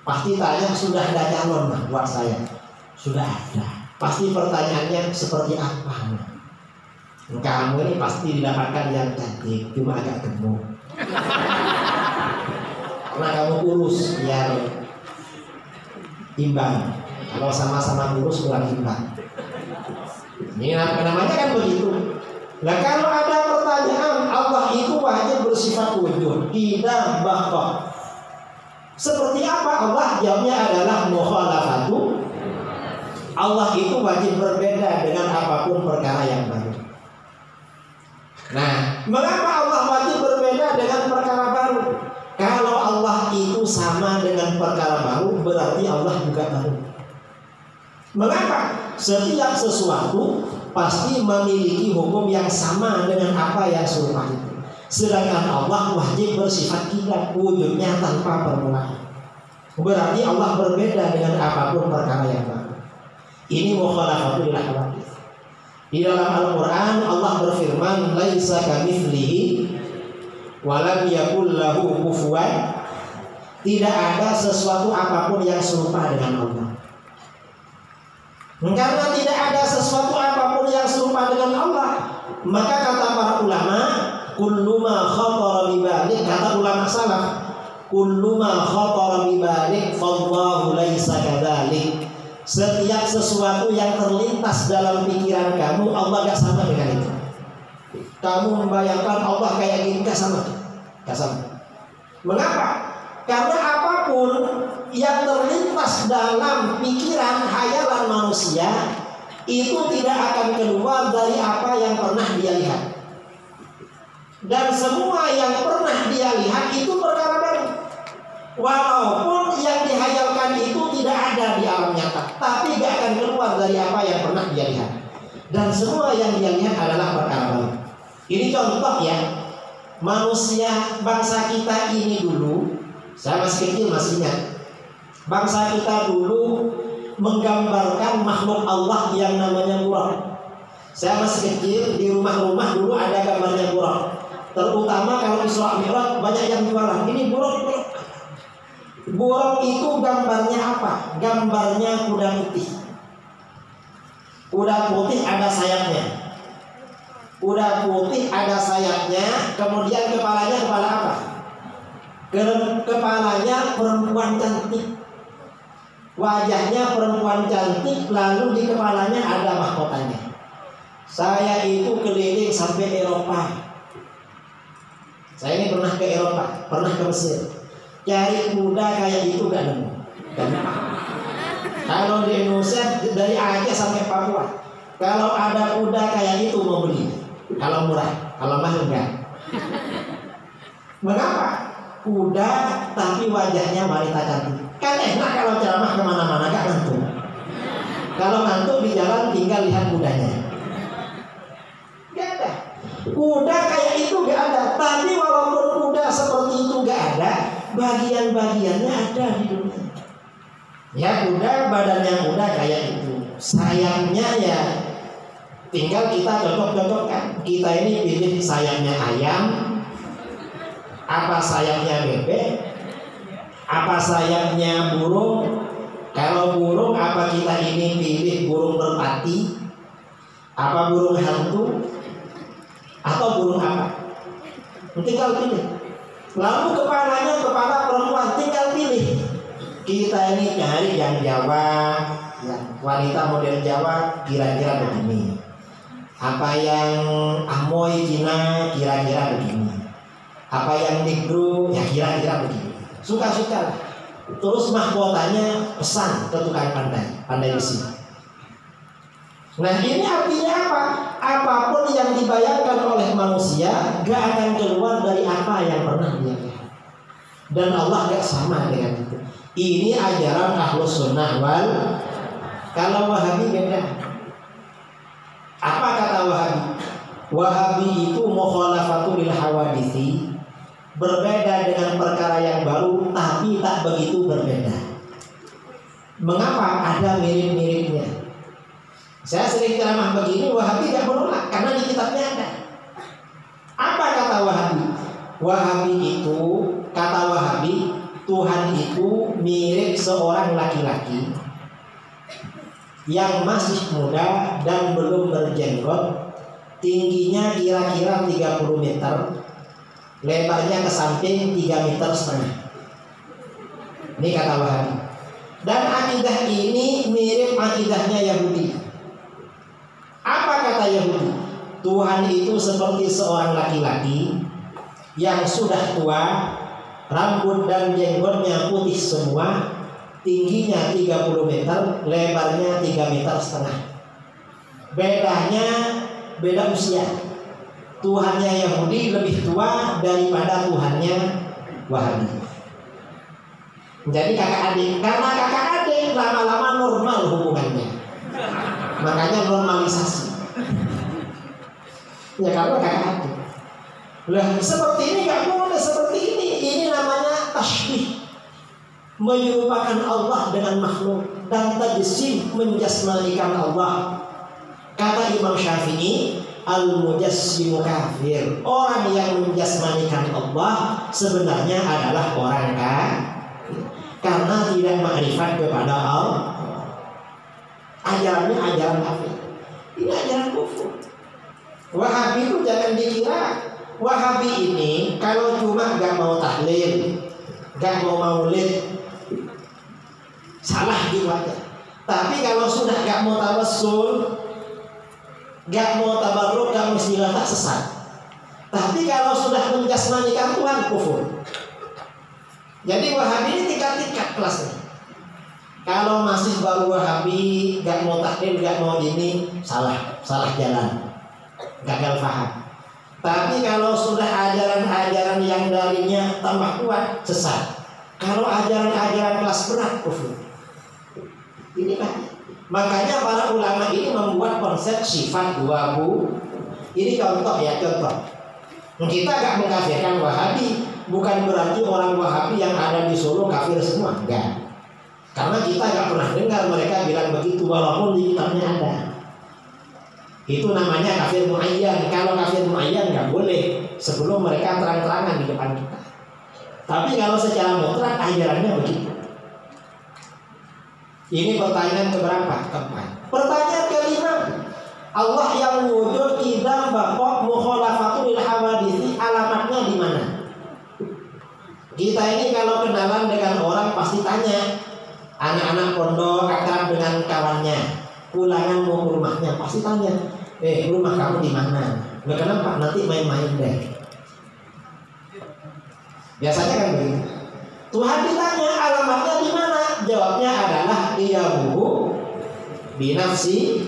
Pasti tanya sudah ada calon mah buat saya. Sudah ada. Pasti pertanyaannya seperti apa? Kamu ini pasti didapatkan yang cantik, cuma agak gemuk. Karena kamu kurus, biar imbang. Kalau sama-sama kurus kurang imbang. Ini namanya kan begitu. Nah kalau ada pertanyaan, Allah itu wajib bersifat wujud, tidak baqa. Seperti apa Allah? Jawabnya adalah mukhalafatu. Allah itu wajib berbeda dengan apapun perkara yang baru. Nah, mengapa Allah wajib berbeda dengan perkara baru? Kalau Allah itu sama dengan perkara baru, berarti Allah juga baru. Mengapa? Setiap sesuatu pasti memiliki hukum yang sama dengan apa yang serupa itu. Sedangkan Allah wajib bersifat qidam, wujudnya tanpa permulaan. Berarti Allah berbeda dengan apapun perkara yang baru. Ini mukhalafatul ahwadits. Di dalam Al-Quran Allah berfirman, laisa kamitslihi wa lam yakul lahu kufuwan. Tidak ada sesuatu apapun yang serupa dengan Allah. Karena tidak ada sesuatu apapun yang serupa dengan Allah, maka kata para ulama, kullu ma khatara bi balik, kata ulama salaf, kullu ma khatara bi balik fallahu laisa kadzalik. Setiap sesuatu yang terlintas dalam pikiran kamu, Allah gak sama dengan itu. Kamu membayangkan Allah kayak gini, gak sama. Gak sama. Mengapa? Karena apapun yang terlintas dalam pikiran hayalan manusia itu tidak akan keluar dari apa yang pernah dia lihat. Dan semua yang pernah dia lihat itu perkara baru. Walaupun yang dihayalkan itu tidak ada di alam nyata, tapi gak akan keluar dari apa yang pernah dia lihat. Dan semua yang dia lihat adalah perkara baru. Ini contoh ya, manusia bangsa kita ini dulu, saya masih kecil masih ingat, bangsa kita dulu menggambarkan makhluk Allah yang namanya buraq. Saya masih kecil, di rumah-rumah dulu ada gambarnya buraq. Terutama kalau Isra Mi'raj banyak yang jualan. Ini buraq. Buraq itu gambarnya apa? Gambarnya kuda putih. Kuda putih ada sayapnya. Kuda putih ada sayapnya. Kemudian kepalanya kepala apa? Kepalanya perempuan cantik. Wajahnya perempuan cantik. Lalu di kepalanya ada mahkotanya. Saya itu keliling sampai Eropa. Saya ini pernah ke Eropa, pernah ke Mesir. Cari kuda kayak itu gak nemu. Kalau di Indonesia dari Aceh sampai Papua, kalau ada kuda kayak itu mau beli. Kalau murah, kalau mahal enggak. Mengapa? Kuda tapi wajahnya wanita cantik. Kan enak kalau ceramah kemana-mana gak ngantuk. Kalau ngantuk di jalan tinggal lihat kudanya. Gak ada. Kuda kayak itu gak ada. Tapi walaupun kuda seperti itu gak ada, bagian-bagiannya ada di dunia. Ya kuda, badannya kuda kayak itu. Sayapnya ya tinggal kita cocok-cocokkan. Kita ini pilih sayapnya ayam, apa sayapnya bebek, apa sayapnya burung. Kalau burung apa kita ini pilih burung merpati, apa burung hantu, atau burung apa? Tinggal pilih. Lalu kepalanya kepala perempuan, tinggal pilih. Kita ini cari yang Jawa, yang wanita model Jawa kira-kira begini. Apa yang Amoy Cina kira-kira begini. Apa yang Negro ya kira-kira begini. Suka-suka. Terus mahkotanya pesan ke tukang pandai besi. Nah ini artinya apa? Apapun yang dibayangkan oleh manusia gak akan keluar dari apa yang pernah dia lihat. Dan Allah gak sama dengan itu. Ini ajaran Ahlus Sunnah wal. Kalau Wahabi beda. Apa kata Wahabi? Wahabi itu mukhalafatul lil hawadithi, berbeda dengan perkara yang baru tapi tak begitu berbeda. Mengapa? Ada mirip-miripnya. Saya sering ceramah begini, Wahabi tidak menolak karena di kitabnya ada. Apa kata Wahabi? Wahabi itu, kata Wahabi, Tuhan itu mirip seorang laki-laki yang masih muda dan belum berjenggot, tingginya kira-kira 30 meter, lebarnya ke samping 3,5 meter. Ini kata Wahabi. Dan akidah ini mirip akidahnya Yahudi. Apa kata Yahudi? Tuhan itu seperti seorang laki-laki yang sudah tua, rambut dan jenggotnya putih semua, tingginya 30 meter, lebarnya 3,5 meter. Bedanya beda usia. Tuhannya Yahudi lebih tua daripada Tuhannya Wahabi. Jadi kakak adik, karena kakak adik lama-lama normal hubungannya. Makanya normalisasi. Ya karena kakak adik. Lah seperti ini gak boleh seperti ini. Ini namanya tasybih, menyerupakan Allah dengan makhluk, dan tajsim, menjasmanikan Allah. Kata Imam Syafi'i, al-mujassimu kafir. Orang yang menjasmanikan Allah sebenarnya adalah orang kafir, karena tidak makrifat kepada Allah. Ajarannya ajaran kafir. Ini ajaran kufur. Wahabi itu jangan dikira Wahabi ini kalau cuma gak mau tahlil, gak mau maulid, salah gitu aja. Tapi kalau sudah gak mau tawassul, gak mau tabarruk, gak mau istighfar, sesat. Tapi kalau sudah menjasmanikan Tuhan, kufur. Jadi Wahabi ini tingkat-tingkat kelasnya. Kalau masih baru Wahabi, gak mau tahlil, gak mau ini, salah jalan, gagal paham. Tapi kalau sudah ajaran-ajaran yang darinya tambah kuat, sesat. Kalau ajaran-ajaran kelas berat, kufur. Ini kan. Makanya para ulama ini membuat konsep sifat dua bu. Ini contoh ya, contoh. Kita gak mengkafirkan Wahabi, bukan berarti orang Wahabi yang ada di Solo kafir semua, enggak. Karena kita gak pernah dengar mereka bilang begitu, walaupun di kitabnya ada. Itu namanya kafir muayyan. Kalau kafir muayyan gak boleh sebelum mereka terang-terangan di depan kita. Tapi kalau secara mutlak ajarannya begitu. Ini pertanyaan keberapa? Keempat. Pertanyaan kelima, Allah yang wujud kidam baqo mukhalafatul hawadits, alamatnya di mana? Kita ini kalau kenalan dengan orang pasti tanya, anak-anak pondok akrab dengan kawannya, pulangan mau ke rumahnya pasti tanya, rumah kamu di mana? Nggak kenapa? Nanti main-main deh. Biasanya kan begitu. Tuhan ditanya alamatnya di mana? Jawabnya adalah iyahu binafsi.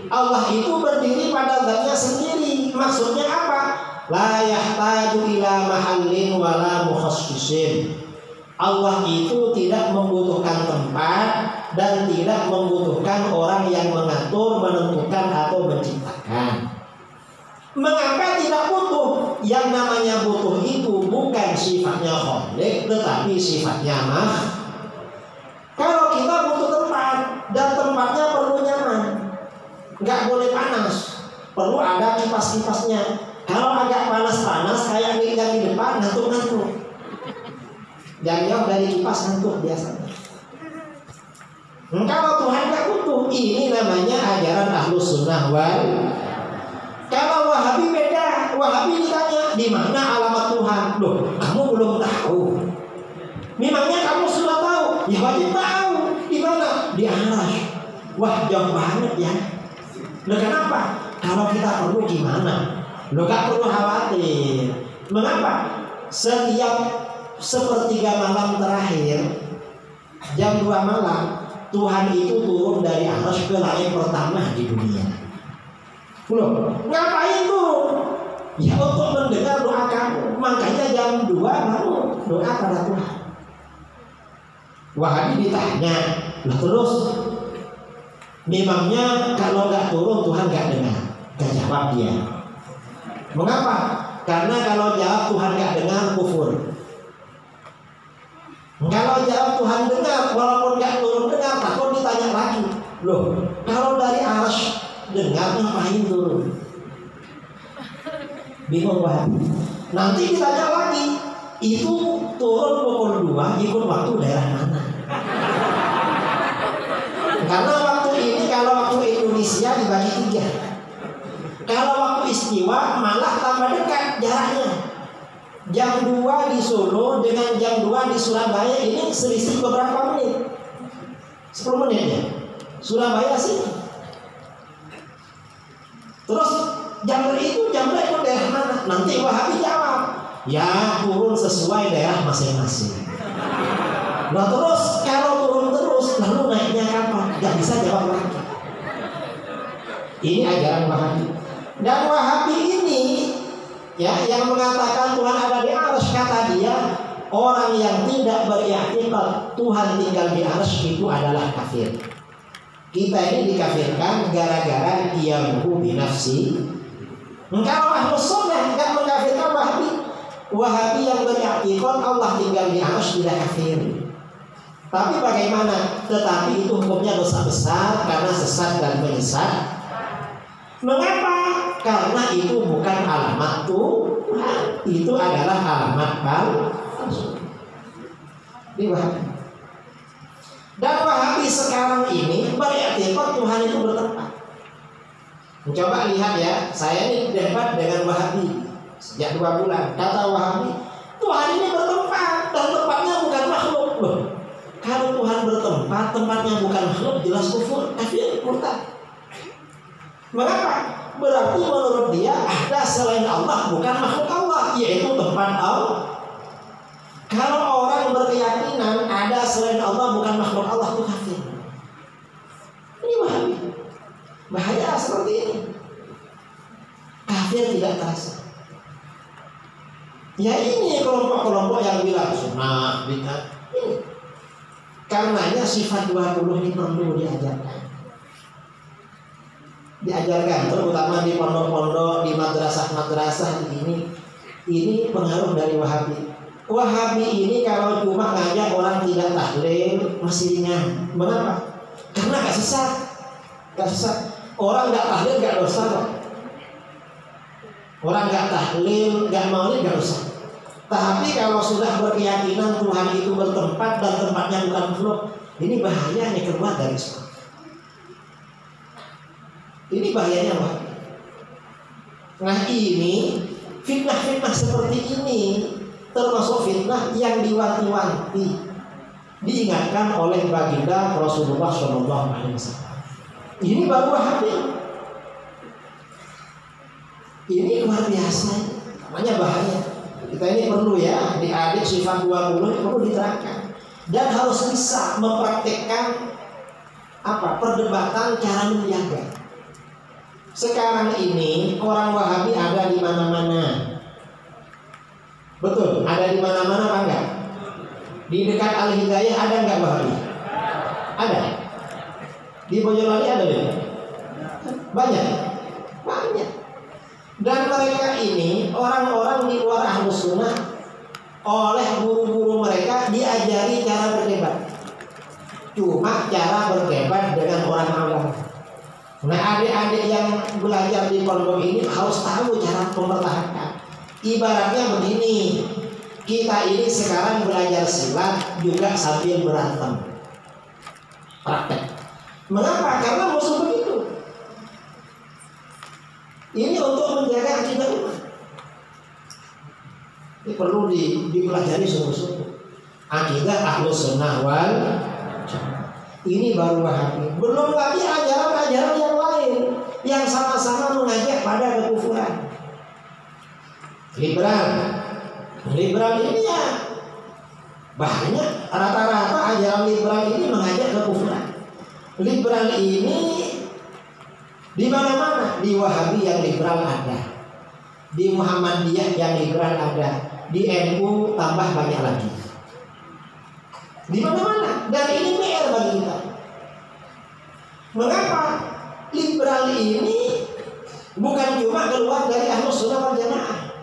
Allah itu berdiri pada zatnya sendiri. Maksudnya apa? La yahtaju ila mahallin wala mukhassisin. Allah itu tidak membutuhkan tempat dan tidak membutuhkan orang yang mengatur, menentukan atau menciptakan. Mengapa tidak butuh? Yang namanya butuh itu bukan sifatnya khaliq, tetapi sifatnya makhluk. Kalau kita butuh tempat dan tempatnya perlu nyaman, nggak boleh panas, perlu ada kipas-kipasnya. Kalau agak panas-panas kayak yang di depan, ngantuk-ngantuk. Jangan jauh dari kipas, ngantuk biasanya. Kalau Tuhan nggak butuh, ini namanya ajaran Ahlus Sunnah wal. Kalau Wahabi beda. Wahabi ditanya di mana alamat Tuhan. Loh, kamu belum tahu. Memangnya kamu sudah tahu? Ya wajib tahu. Di mana? Di Arsy. Wah, jauh banget ya. Loh, kenapa? Kalau kita perlu gimana? Loh, gak perlu khawatir. Mengapa? Setiap sepertiga malam terakhir, jam 2 malam, Tuhan itu turun dari Arsy ke langit pertama di dunia. Loh, ngapain turun? Ya untuk mendengar doa kamu. Makanya jam 2 baru doa pada Tuhan. Wahabi ditanya, lah terus memangnya kalau nggak turun Tuhan nggak dengar? Gak jawab dia. Mengapa? Karena kalau jawab Tuhan nggak dengar, kufur. Kalau jawab Tuhan dengar, walaupun nggak turun dengar, takut ditanya lagi. Loh, kalau dari Arsy dengar ngapain turun? Bingung banget. Nanti ditanya lagi, itu turun pukul 2 ikut waktu daerah mana? Karena waktu ini kalau waktu Indonesia dibagi 3. Kalau waktu istiwa malah tambah dekat jaraknya. Jam 2 di Solo dengan jam 2 di Surabaya ini selisih beberapa menit? 10 menit ya. Surabaya sih. Terus jam itu daerah mana? Nanti Wahabi jawab, ya turun sesuai daerah masing-masing. Nah terus kalau turun terus, lalu naiknya kapan? Gak bisa jawab lagi. Ini ajaran Wahabi. Dan Wahabi ini ya yang mengatakan Tuhan ada di Arsy, kata dia orang yang tidak beriktikad Tuhan tinggal di Arsy itu adalah kafir. Kita ini dikafirkan gara-gara qiyamuhu binafsi. Kalau Ahlus Sunnah tidak mengkafirkan Wahabi. Wahabi yang beriktikad Allah tinggal di Arsy tidak kafir. Tapi bagaimana? Tetapi itu hukumnya dosa besar karena sesat dan menyesat. Mengapa? Karena itu bukan alamat Tuhan, itu adalah alamat palsu. Ini Wahabi. Dan Wahabi sekarang ini beriktikad Tuhan itu bertempat. Coba lihat ya, saya ini debat dengan Wahabi sejak 2 bulan. Kata Wahabi, Tuhan ini bertempat dan tempatnya bukan makhluk. Loh, kalau Tuhan bertempat, tempatnya bukan makhluk, jelas kufur, kafir, murtad. Mengapa? Berarti menurut dia ada selain Allah bukan makhluk Allah, yaitu tempat Allah. Kalau orang berkeyakinan ada selain Allah bukan makhluk Allah, itu kafir. Ini Wahabi. Bahaya seperti ini. Kafir tidak terasa. Ya ini kelompok-kelompok yang bilang sunnah, bid'ah. Ini. Karenanya sifat 20 ini perlu diajarkan. diajarkan, terutama di pondok-pondok, di madrasah-madrasah ini pengaruh dari Wahabi. Wahabi ini kalau cuma ngajak orang tidak tahlil masih ringan. Mengapa? Karena gak sesat. Orang gak tahlil gak dosa kok. Orang gak tahlil, gak maulid gak dosa. Tapi kalau sudah berkeyakinan Tuhan itu bertempat dan tempatnya bukan makhluk, ini bahayanya keluar dari Islam. Ini bahayanya Pak. Nah ini fitnah-fitnah seperti ini termasuk fitnah yang diwanti-wanti, diingatkan oleh baginda Rasulullah SAW. Ini baru Wahabi. Ini luar biasa, namanya bahaya. Kita ini perlu ya, di adik sifat 20 perlu diterangkan dan harus bisa mempraktikkan perdebatan cara menjaga. Sekarang ini orang Wahabi ada di mana-mana. Betul, ada di mana-mana apa enggak? Di dekat Al-Hidayah ada enggak Wahabi? Ada. Di Boyolali ada ya? Banyak. Dan mereka ini orang-orang di luar Ahlus Sunnah, oleh guru-guru mereka diajari cara berdebat. Cuma cara berdebat dengan orang awam. Nah adik-adik yang belajar di pondok ini harus tahu cara mempertahankan. Ibaratnya begini, kita ini sekarang belajar silat juga sambil berantem, praktek. Mengapa? Karena musuh begitu. Ini untuk menjaga akidah umat. Ini perlu dipelajari sungguh-sungguh. Akidah Ahlus Sunnah wal Jamaah. Ini baru Wahabi. Belum lagi ajaran-ajaran yang lain yang sama-sama mengajak pada kekufuran. Liberal ini ya banyak, rata-rata ajaran liberal ini mengajak kekufuran. Liberal ini di mana-mana, di Wahabi yang liberal ada, di Muhammadiyah yang liberal ada, di NU tambah banyak lagi. Di mana-mana, dan ini PR bagi kita. Mengapa? Liberal ini bukan cuma keluar dari Ahlus Sunnah wal Jamaah,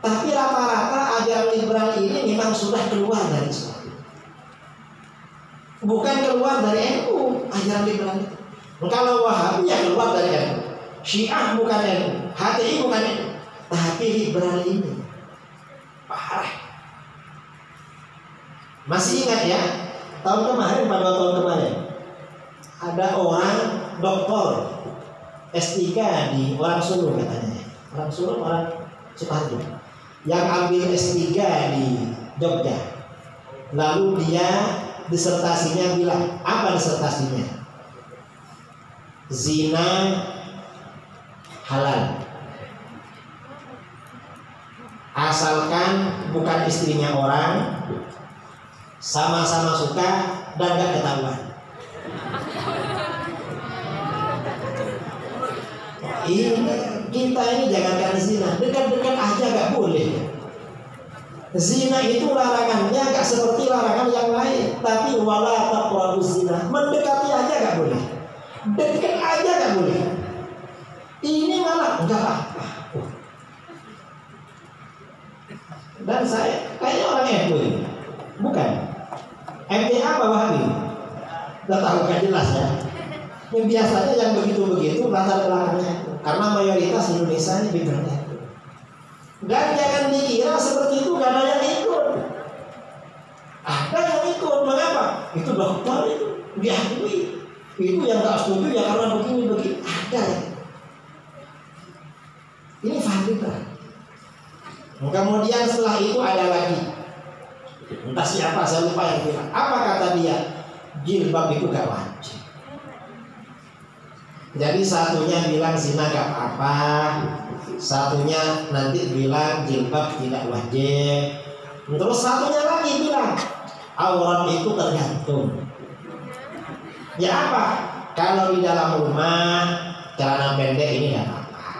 tapi rata-rata ajaran liberal ini memang sudah keluar dari Islam. Bukan keluar dari NU, ajaran liberal itu. Kalau Wahabi ya keluar dari NU, Syiah bukan NU, HTI bukan NU, tapi liberal ini parah. Masih ingat ya, pada tahun kemarin ada orang doktor S3 di orang Solo katanya, orang Solo, orang Sukoharjo, yang ambil S3 di Jogja. Lalu dia disertasinya bilang, apa disertasinya? Zina halal, asalkan bukan istrinya orang, sama-sama suka dan gak ketahuan. Kita ini jangankan zina, dekat-dekat aja gak boleh. Zina itu larangannya gak seperti larangan yang lain, tapi wala taqrabuz zina, mendekati aja gak boleh, dekat aja gak boleh. Ini malah enggak apa. Dan saya kayaknya orang NU ini bukan MTA apa Wahabi? Udah tahu kan jelas ya. Yang biasanya yang begitu-begitu latar belakangnya itu, karena mayoritas Indonesia ini bidangnya itu. Dan jangan dikira seperti itu gak ada yang ikut. Ada yang ikut. Mengapa? Itu dokter itu diakui. Itu yang gak setuju ya karena begini-begini. Ada yang ini valid lah. Kemudian setelah itu ada lagi, entah siapa, saya lupa yang bilang. Apa kata dia? Jilbab itu gak wajib. Jadi satunya bilang zina gak apa-apa, satunya nanti bilang jilbab tidak wajib, terus satunya lagi bilang aurat itu tergantung. Ya apa? Kalau di dalam rumah celana pendek ini gak apa-apa.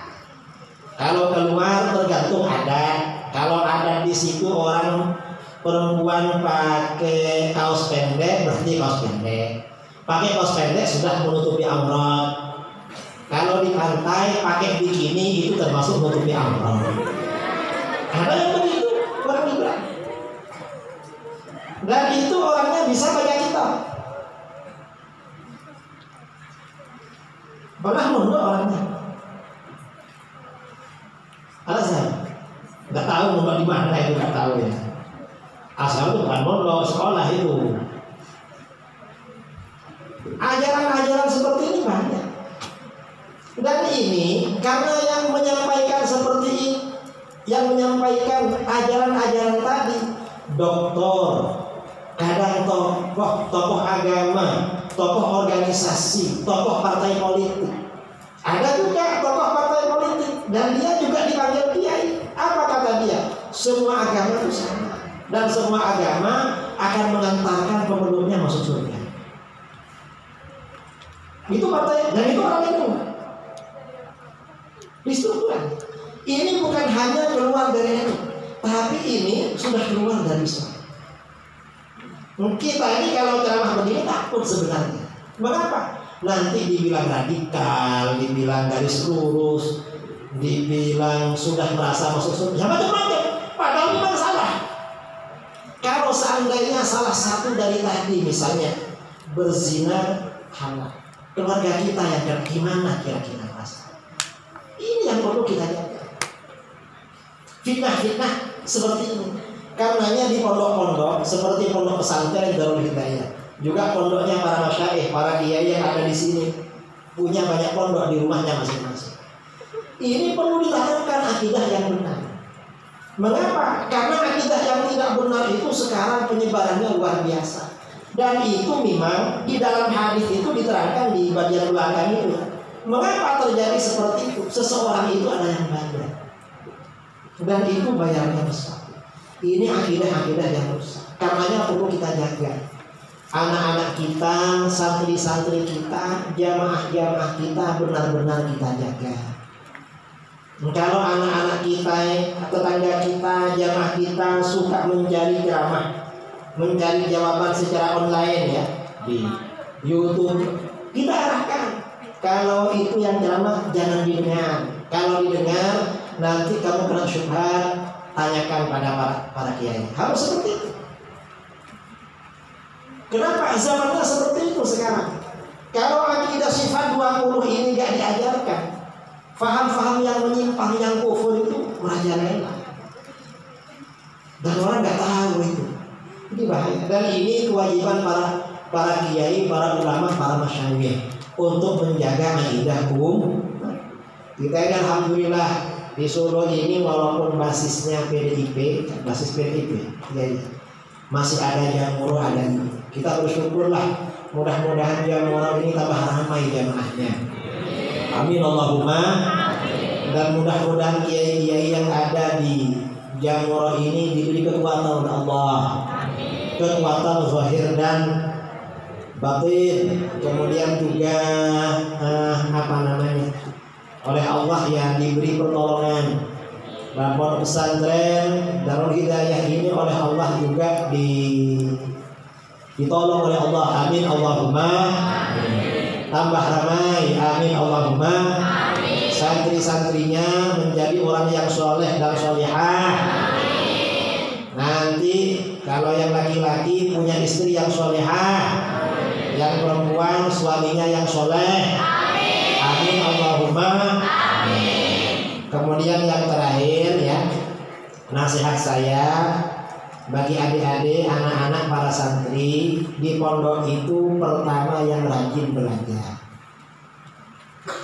Kalau keluar tergantung adat. Kalau adat di situ orang perempuan pakai kaos pendek berarti kaos pendek. Pakai kaos pendek sudah menutupi aurat. Kalau di pantai pakai bikini itu termasuk nutupi aurat. Ada yang begitu orang liberal. Dan itu orangnya bisa baca kitab. Pernah mondok orangnya. Alasan nggak tahu mondok di mana itu, nggak tahu ya. Asal itu bukan mondok, sekolah itu. Ajaran-ajaran seperti ini banyak. Dan ini karena yang menyampaikan seperti ini, yang menyampaikan ajaran-ajaran tadi, doktor, kadang tokoh agama, tokoh organisasi, tokoh partai politik. Ada juga tokoh partai politik dan dia juga dipanggil kiai. Apa kata dia? Semua agama itu sama dan semua agama akan mengantarkan pemeluknya masuk surga. Itu partai dan itu orang itu. Distrukturan. Ini bukan hanya keluar dari itu, tapi ini sudah keluar dari Islam. Kita ini kalau ceramah begini takut sebenarnya. Mengapa? Nanti dibilang radikal, dibilang garis lurus, dibilang sudah merasa masuk surga, macam-macam. Padahal memang salah. Kalau seandainya salah satu dari tadi, misalnya berzina halal, keluarga kita yang gimana kira-kira rasa? Ini yang perlu kita jaga. Fitnah-fitnah seperti ini. Karenanya di pondok-pondok seperti pondok pesantren Darul Hidayah, juga pondoknya para masyaikh, para kiai yang ada di sini punya banyak pondok di rumahnya masing-masing. Ini perlu ditanamkan akidah yang benar. Mengapa? Karena akidah yang tidak benar itu sekarang penyebarannya luar biasa. Dan itu memang di dalam hadis itu diterangkan di bagian belakang itu. Mengapa terjadi seperti itu? Seseorang itu ada yang banyak dan itu bayarnya besar. Ini akidah-akidah yang rusak. Karenanya perlu kita jaga. Anak-anak kita, santri-santri kita, jamaah-jamaah kita benar-benar kita jaga. Kalau anak-anak kita, tetangga kita, jamaah kita suka mencari ceramah, mencari jawaban secara online ya di YouTube, kita arahkan. Kalau itu yang ceramah jangan didengar. Kalau didengar nanti kamu kena syubhat, tanyakan pada para kiai. Harus seperti itu. Kenapa zamannya seperti itu sekarang? Kalau akidah sifat 20 ini gak diajarkan, faham-faham yang menyimpang, yang kufur itu merajalela. Dan orang gak tahu itu. Ini bahaya. Dan ini kewajiban para kiai, para ulama, para masyayikh untuk menjaga akidah kita ini alhamdulillah di Solo ini walaupun basisnya PDIP, basis PDIP, ya, masih ada Jamuro, ada ini. Kita bersyukurlah, mudah-mudahan Jamuro ini tambah ramai jamaahnya. Amin Allahumma. Dan mudah-mudahan kiai-kiai yang ada di Jamuro ini diberi kekuatan oleh Allah, kekuatan zahir dan batin, kemudian juga oleh Allah yang diberi pertolongan. Dan pondok pesantren Darul Hidayah ini oleh Allah juga ditolong oleh Allah. Amin Allahumma. Tambah ramai. Amin Allahumma. Santri-santrinya menjadi orang yang soleh dan solehah. Nanti kalau yang laki-laki punya istri yang solehah, yang perempuan suaminya yang soleh. Amin Allahumma. Kemudian yang terakhir ya, nasihat saya bagi adik-adik, anak-anak para santri di pondok itu, pertama yang rajin belajar.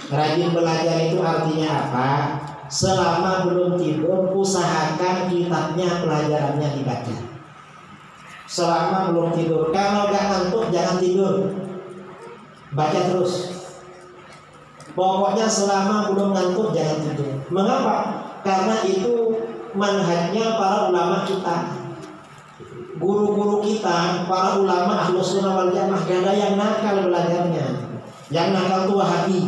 Rajin belajar itu artinya apa? Selama belum tidur usahakan kitabnya, pelajarannya dibaca. Selama belum tidur, kalau gak ngantuk jangan tidur, baca terus. Pokoknya selama belum ngantuk jangan tidur. Mengapa? Karena itu manhajnya para ulama kita, guru-guru kita, para ulama Ahlus Sunnah wal Jamaah. Gak ada yang nakal belajarnya. Yang nakal itu Wahabi.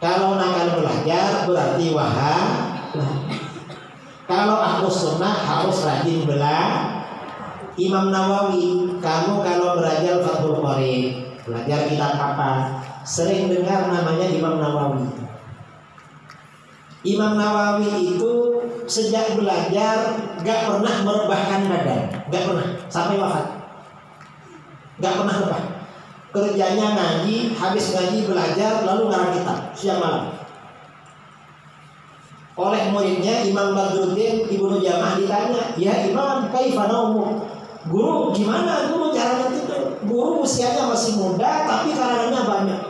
Kalau nakal belajar berarti Wahabi. Kalau Ahlus Sunnah harus rajin belajar. Imam Nawawi, kamu kalau belajar Fathul Qorib, belajar kitab apa? sering dengar namanya Imam Nawawi. Imam Nawawi itu sejak belajar gak pernah merebahkan badan, gak pernah sampai wafat, gak pernah rebah. Kerjanya ngaji, habis ngaji belajar, lalu ngarang kitab siang malam. Oleh muridnya Imam Badruddin Ibnu Jamah ditanya, ya Imam, kaifa naumuk? Guru, gimana guru caranya tidur? Guru usianya masih muda tapi karangannya banyak.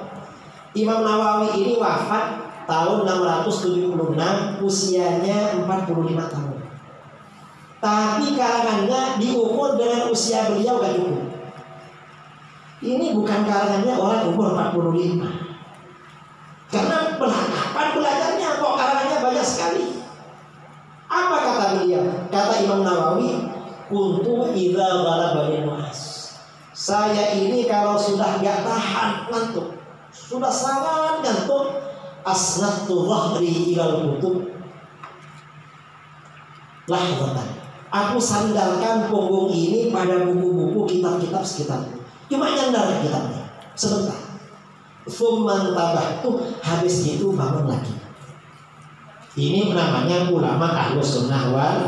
Imam Nawawi ini wafat tahun 676, usianya 45 tahun. Tapi karangannya diukur dengan usia beliau gak cukup. Ini bukan karangannya orang umur 45. Karena kapan belajarnya kok karangannya banyak sekali. Apa kata beliau? Kata Imam Nawawi, kuntu idza ghalabani nu'as. Saya ini kalau sudah gak tahan ngantuk, sudah sangat ngantuk, asnadtu dhahri ilal kutub lahzatan. Aku sandarkan punggung ini pada buku-buku kitab-kitab sekitarku. Cuma nyandar kitabnya sebentar. Tsumman tabahtu, habis itu bangun lagi. Ini namanya ulama ahlus sunnah wal.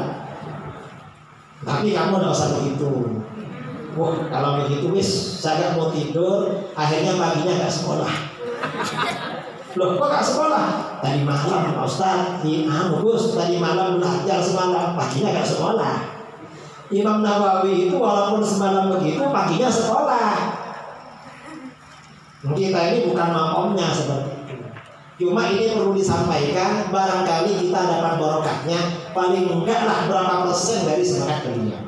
Tapi kamu tidak usah begitu. Wah, kalau begitu wis saya mau tidur, akhirnya paginya gak sekolah. Loh, kok gak sekolah? Tadi malam Pak Ustaz, Gus, tadi malam belajar semalam, paginya gak sekolah. Imam Nawawi itu walaupun semalam begitu, paginya sekolah. Kita ini bukan makomnya seperti itu. Cuma ini perlu disampaikan, barangkali kita dapat barokahnya, paling enggak lah berapa persen dari semangat beliau.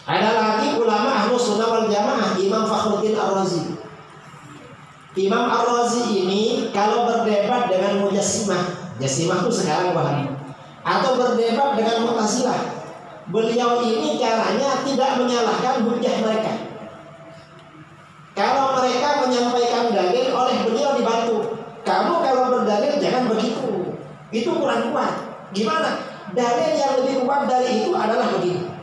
Ada lagi ulama Ahlus Sunnah wal Jamaah, Imam Fakhruddin Ar-Razi. Imam Ar-Razi ini kalau berdebat dengan Mujassimah, Jassimah itu sekarang Wahabi, atau berdebat dengan Mu'tazilah, beliau ini caranya tidak menyalahkan hujah mereka. Kalau mereka menyampaikan dalil, oleh beliau dibantu. Kamu kalau berdalil jangan begitu, itu kurang kuat. Gimana? Dalil yang lebih kuat dari itu adalah begini.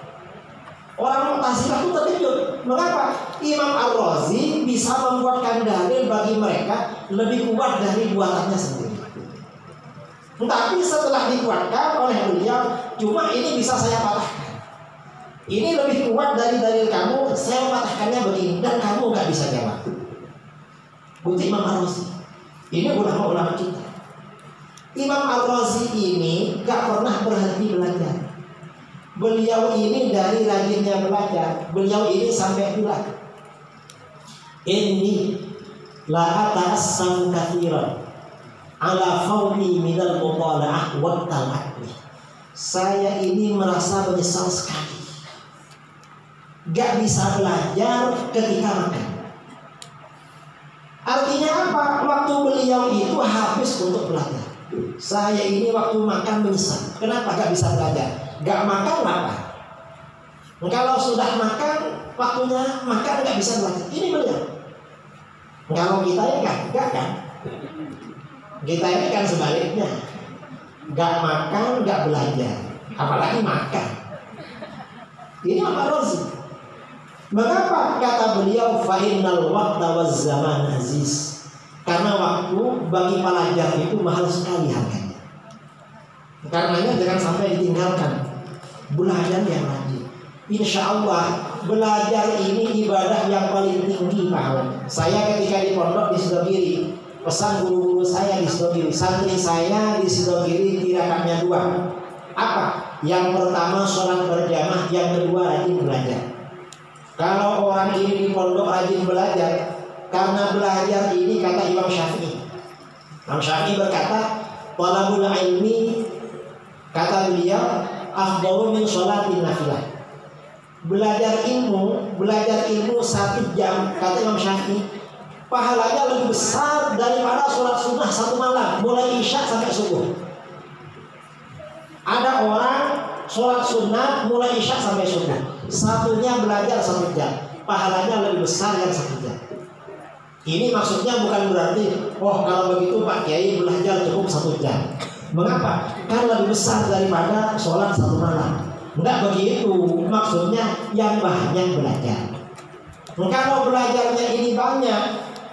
Orang Mu'tazilah itu terkejut. Mengapa? Imam Ar-Razi bisa membuatkan dalil bagi mereka lebih kuat dari buatannya sendiri. Tapi setelah dikuatkan oleh beliau, cuma ini bisa saya patahkan. Ini lebih kuat dari dalil kamu, saya patahkannya begini, dan kamu nggak bisa jawab. Bukti Imam Ar-Razi. Ini ulama-ulama kita. Imam Ar-Razi ini gak pernah berhenti belajar. Beliau ini dari rajinnya belajar, beliau ini sampai bilang, ini la ata'assam katsiran ala fawmi minal mutala'ah wa tala'ni. Saya ini merasa menyesal sekali, gak bisa belajar ketika makan. Artinya apa? Waktu beliau itu habis untuk belajar. Saya ini waktu makan menyesal. Kenapa gak bisa belajar? Gak makan apa? Kalau sudah makan, waktunya makan gak bisa belajar. Ini beliau. Kalau kita ini gak kan? Kita ini kan sebaliknya. Gak makan, gak belajar. Apalagi makan. Ini apa Razi? Mengapa kata beliau fa'innal waqta waz zaman aziz? Karena waktu bagi pelajar itu mahal sekali harganya. Karenanya jangan sampai ditinggalkan. Belajar yang rajin. Insya Allah belajar ini ibadah yang paling tinggi pahala. Saya ketika di pondok di Sidogiri, pesan guru-guru saya di Sidogiri, santri saya di Sidogiri tirakannya 2. Apa? Yang pertama sholat berjamaah, yang kedua rajin belajar. Kalau orang ini di pondok rajin belajar, karena belajar ini kata Imam Syafi'i. Imam Syafi'i berkata, talabul ilmi, kata beliau, afdalu min sholatin nafilah. Belajar ilmu 1 jam, kata Imam Syafi'i, pahalanya lebih besar daripada sholat sunnah 1 malam, mulai isya sampai subuh. Ada orang sholat sunnah mulai isya sampai subuh, satunya belajar 1 jam, pahalanya lebih besar yang 1 jam. Ini maksudnya bukan berarti, oh kalau begitu Pak Kiai belajar cukup 1 jam. Mengapa? Kan lebih besar daripada sholat 1 malam. Enggak begitu. Maksudnya yang banyak belajar. Kalau belajarnya ini banyak,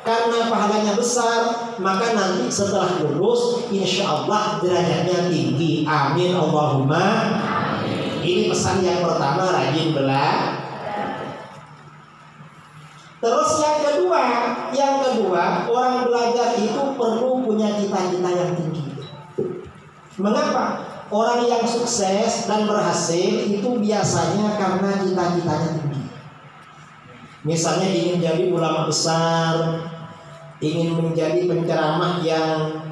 Karena pahalanya besar, maka nanti setelah lulus insya Allah derajatnya tinggi. Amin Allahumma. Ini pesan yang pertama, rajin belajar. Terus yang kedua, orang belajar itu perlu punya cita-cita yang tinggi. Mengapa? Orang yang sukses dan berhasil itu biasanya karena cita-citanya tinggi. Misalnya ingin jadi ulama besar, ingin menjadi penceramah yang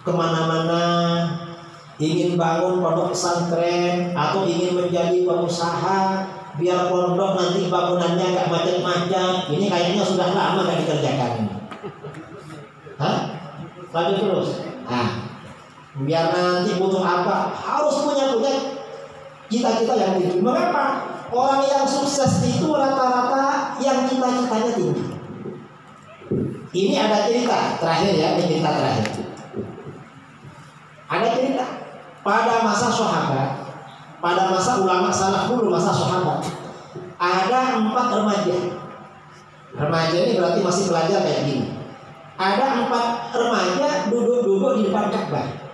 kemana-mana, ingin bangun pondok pesantren, atau ingin menjadi pengusaha biar pondok nanti bangunannya gak macet-macet. Ini kayaknya sudah lama gak dikerjakan. Hah? Lanjut terus. Biar nanti butuh apa, harus punya cita-cita yang tinggi. Mengapa? Orang yang sukses itu rata-rata yang cita-citanya tinggi. Ini ada cerita terakhir ya, ini cerita terakhir. Ada cerita pada masa sahabat, pada masa ulama salaf dulu, masa sahabat, ada 4 remaja. Remaja ini berarti masih pelajar kayak gini. Ada 4 remaja duduk-duduk di depan Ka'bah.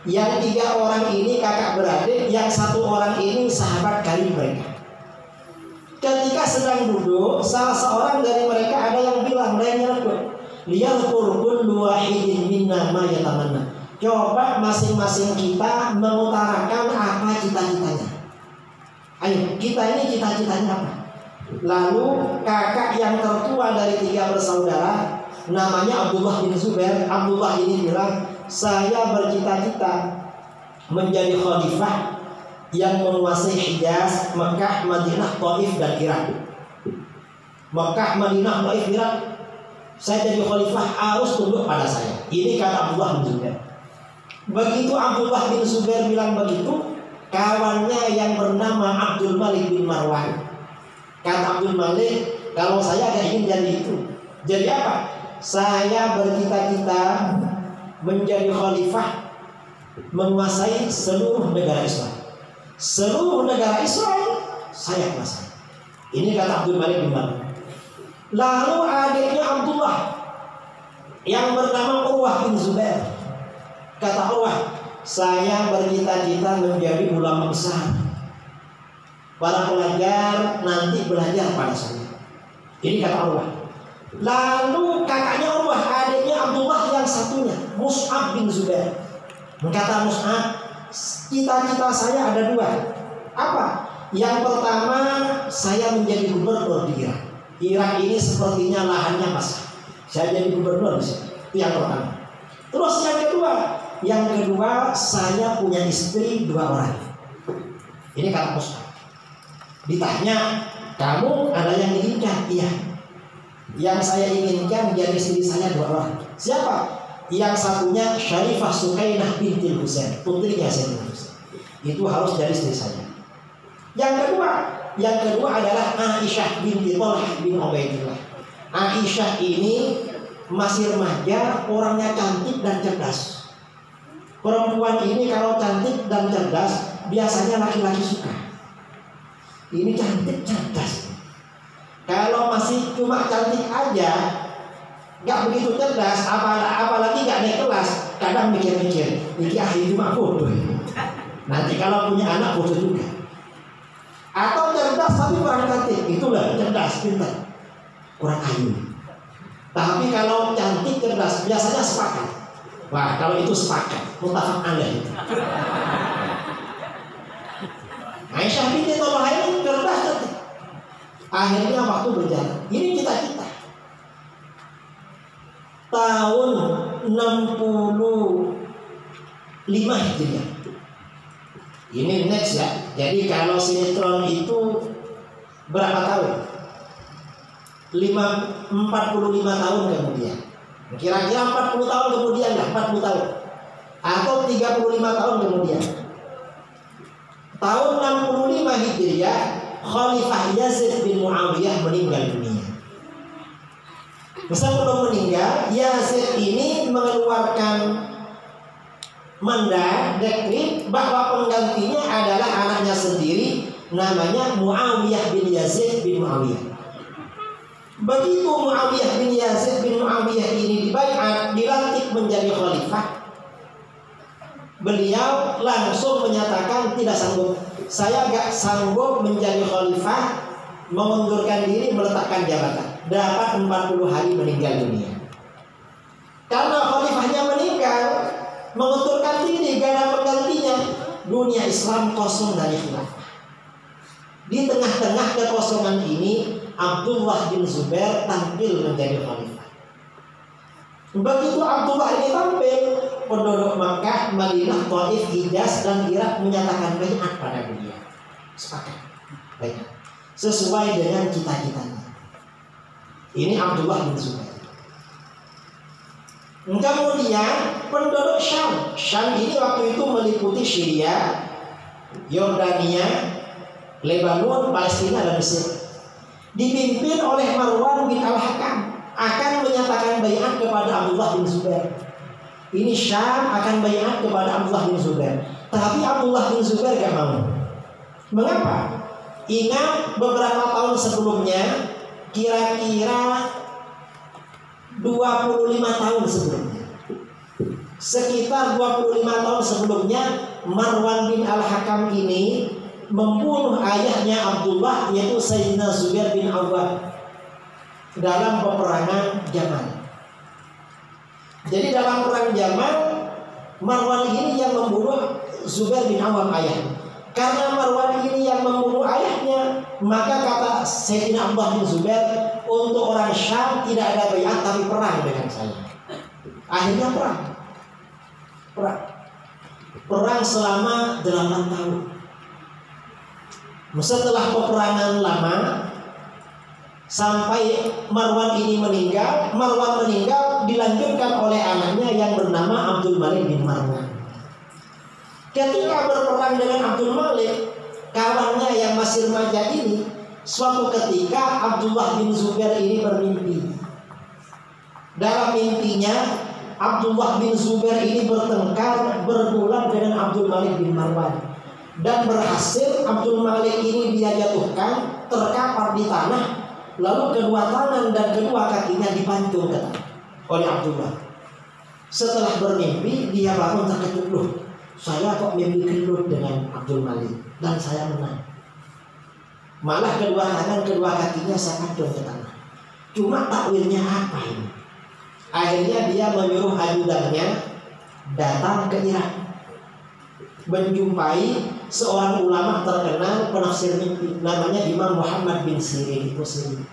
Yang 3 orang ini kakak beradik, yang 1 orang ini sahabat karib mereka. Ketika sedang duduk, salah seorang dari mereka ada yang bilang, liyadhkur kullu wahidin minna ma yatamanna. Coba masing-masing kita mengutarakan apa cita-citanya. Ayo, kita ini cita-citanya apa? Lalu kakak yang tertua dari 3 bersaudara, namanya Abdullah bin Zubair. Abdullah ini bilang, saya bercita-cita menjadi khalifah yang menguasai Hijaz, Mekah, Madinah, Taif, dan Irak. Mekah, Madinah, Taif, Irak. Saya jadi khalifah, harus tunduk pada saya. Ini kata Abdullah bin Zubair. Begitu Abdullah bin Zubair bilang begitu, kawannya yang bernama Abdul Malik bin Marwan, kata Abdul Malik, kalau saya gak ingin jadi itu. Jadi apa? Saya bercita-cita menjadi khalifah, menguasai seluruh negara Islam. Seluruh negara Israel saya kuasai. Ini kata Abdul Malik bin Marwan. Lalu adiknya Abdullah yang bernama Urwah bin Zubair, kata Urwah, saya bercita-cita menjadi ulama besar. Para pelajar nanti belajar pada saya. Ini kata Urwah. Lalu kakaknya Urwah, adiknya Abdullah yang satunya, Mus'ab bin Zubair, kata Mus'ab, cita-cita saya ada 2. Apa? Yang pertama, saya menjadi gubernur di Irak. Irak ini sepertinya lahannya basah. Saya jadi gubernur di sini. Itu yang pertama. Terus yang kedua, saya punya istri 2 orang. Ini kata Mus'ab. Ditanya, kamu ada yang diinginkan? Iya. Yang saya inginkan menjadi istri saya 2 orang. Siapa? Yang satunya Syarifah Sukainah binti Husain, putrinya Sayyidina Husain. Itu harus jadi istri saya. Yang kedua adalah Aisyah binti Thalhah bin Ubaidillah. Aisyah ini masih remaja, orangnya cantik dan cerdas. Perempuan ini kalau cantik dan cerdas, biasanya laki-laki suka. Ini cantik cerdas. Kalau masih cuma cantik aja, gak begitu cerdas, apalagi gak naik kelas, kadang mikir-mikir, ini akhir cuma bodoh. Nanti kalau punya anak bodoh juga. Atau cerdas tapi kurang cantik, itulah cerdas, pintar, kurang ayu. Tapi kalau cantik cerdas, biasanya sepakat. Wah, kalau itu sepakat, mutlak Anda itu. Aisyah binti Thalhah ini cerdas cantik. Akhirnya waktu berjalan. Ini cita-cita. Tahun 65 Hijriah. Ini next ya. Jadi kalau sinetron itu berapa tahun? 45 tahun kemudian. Kira-kira 40 tahun kemudian lah, 40 tahun. Atau 35 tahun kemudian. Tahun 65 Hijriah, Khalifah Yazid bin Muawiyah meninggal dunia. Sebelum meninggal, Yazid ini mengeluarkan mandat dekret bahwa penggantinya adalah anaknya sendiri, namanya Muawiyah bin Yazid bin Muawiyah. Begitu Muawiyah bin Yazid bin Muawiyah ini dibaiat, dilantik menjadi khalifah, beliau langsung menyatakan tidak sanggup. Saya gak sanggup menjadi khalifah, mengundurkan diri, meletakkan jabatan. Dapat 40 hari meninggal dunia. Karena khalifahnya meninggal, mengundurkan diri, gak ada penggantinya. Dunia Islam kosong dari khilafah. Di tengah-tengah kekosongan ini, Abdullah bin Zubair tampil menjadi khalifah. Begitu Abdullah ini tampil, penduduk Makkah, Madinah, Taif, Hijaz, dan Irak menyatakan baiat pada beliau. Sepakat baiat sesuai dengan cita-citanya. Ini Abdullah bin Zubair. Kemudian penduduk Syam. Syam ini waktu itu meliputi Syria, Yordania, Lebanon, Palestina, dan Mesir. Dipimpin oleh Marwan bin Al-Hakam, akan menyatakan baiat kepada Abdullah bin Zubair. Ini Syam akan baiat kepada Abdullah bin Zubair. Tapi Abdullah bin Zubair gak mau. Mengapa? Ingat beberapa tahun sebelumnya, kira-kira 25 tahun sebelumnya, sekitar 25 tahun sebelumnya, Marwan bin Al-Hakam ini membunuh ayahnya Abdullah, yaitu Sayyidina Zubair bin Awwam, dalam peperangan Jamal. Jadi dalam perang Jamal, Marwan ini yang membunuh Zubair bin Awwam ayahnya. Karena Marwan ini yang membunuh ayahnya, maka kata Sayyidina Abdullah bin Zubair, untuk orang Syam tidak ada baiat tapi perang dengan saya. Akhirnya perang selama 8 tahun. Setelah peperangan lama, sampai Marwan ini meninggal. Marwan meninggal dilanjutkan oleh anaknya yang bernama Abdul Malik bin Marwan. Ketika berperang dengan Abdul Malik, kawannya yang masih remaja ini, suatu ketika Abdullah bin Zubair ini bermimpi. Dalam mimpinya, Abdullah bin Zubair ini bertengkar, berduel dengan Abdul Malik bin Marwan. Dan berhasil Abdul Malik ini dia jatuhkan, terkapar di tanah, lalu kedua tangan dan kedua kakinya dipancung ke tanah oleh Abdullah. Setelah bermimpi, dia bangun terkejut, loh, saya kok mimpi gendut dengan Abdul Malik dan saya menang. Malah kedua tangan kedua kakinya saya pancung ke tanah. Cuma takwilnya apa ini? Akhirnya dia menyuruh ajudannya datang ke Irak, menjumpai seorang ulama terkenal penafsir mimpi, namanya Imam Muhammad bin Sirin, Ibnu Sirin.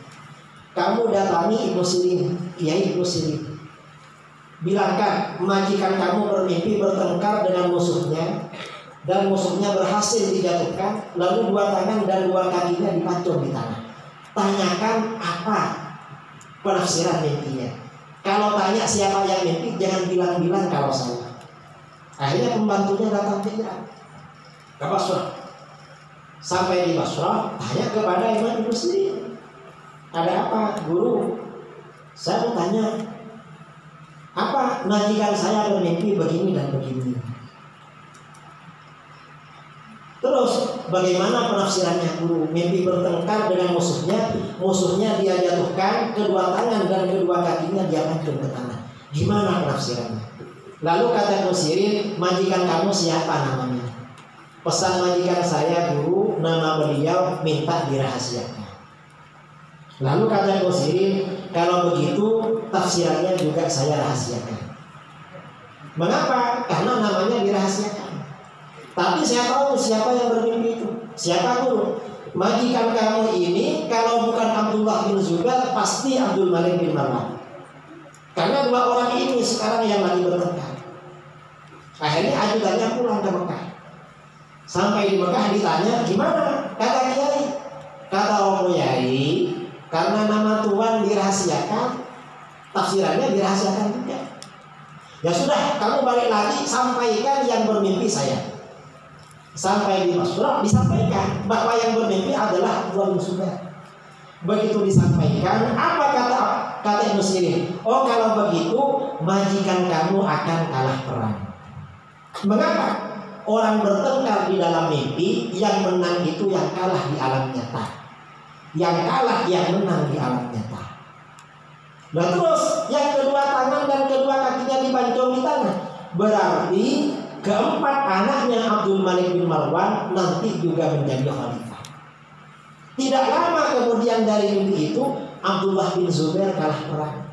Kamu datangi Ibnu Sirin, Kiai Ibnu Sirin. Bilangkan majikan kamu bermimpi bertengkar dengan musuhnya, dan musuhnya berhasil dijatuhkan, lalu dua tangan dan dua kakinya dipancung di tanah. Tanyakan apa penafsiran mimpinya. Kalau tanya siapa yang mimpi, jangan bilang-bilang kalau saya. Akhirnya pembantunya datang ke Irak, ke Basrah. Sampai di Basrah, tanya kepada Imam Ibnu Sirin, ada apa guru? Saya mau tanya, apa majikan saya bermimpi begini dan begini. Terus bagaimana penafsirannya guru? Mimpi bertengkar dengan musuhnya, musuhnya dia jatuhkan, kedua tangan dan kedua kakinya dia pancung ke tanah. Gimana penafsirannya? Lalu kata Ibnu Sirin, majikan kamu siapa namanya? Pesan majikan saya guru, nama beliau minta dirahasiakan. Lalu kata Ibnu Sirin, kalau begitu tafsirannya juga saya rahasiakan. Mengapa? Karena namanya dirahasiakan. Tapi saya tahu siapa yang bermimpi itu. Siapa guru? Majikan kamu ini kalau bukan Abdullah bin Zubair pasti Abdul Malik bin Marwan. Karena dua orang ini sekarang yang lagi bertengkar. Akhirnya ajudannya pulang ke Mekah. Sampai di Mekah ditanya, gimana? Kata Kiai, kata Romo Yai, karena nama Tuhan dirahasiakan, tafsirannya dirahasiakan juga. Ya sudah, kamu balik lagi, sampaikan yang bermimpi saya. Sampai di Basrah disampaikan bahwa yang bermimpi adalah Abdullah bin Zubair. Begitu disampaikan, apa kata Ibnu Sirin? Oh, kalau begitu majikan kamu akan kalah perang. Mengapa? Orang bertengkar di dalam mimpi, yang menang itu yang kalah di alam nyata. Yang kalah yang menang di alam nyata. Nah terus yang kedua tangan dan kedua kakinya dipancung di tanah, berarti keempat anaknya Abdul Malik bin Marwan nanti juga menjadi khalifah. Tidak lama kemudian dari mimpi itu Abdullah bin Zubair kalah perang.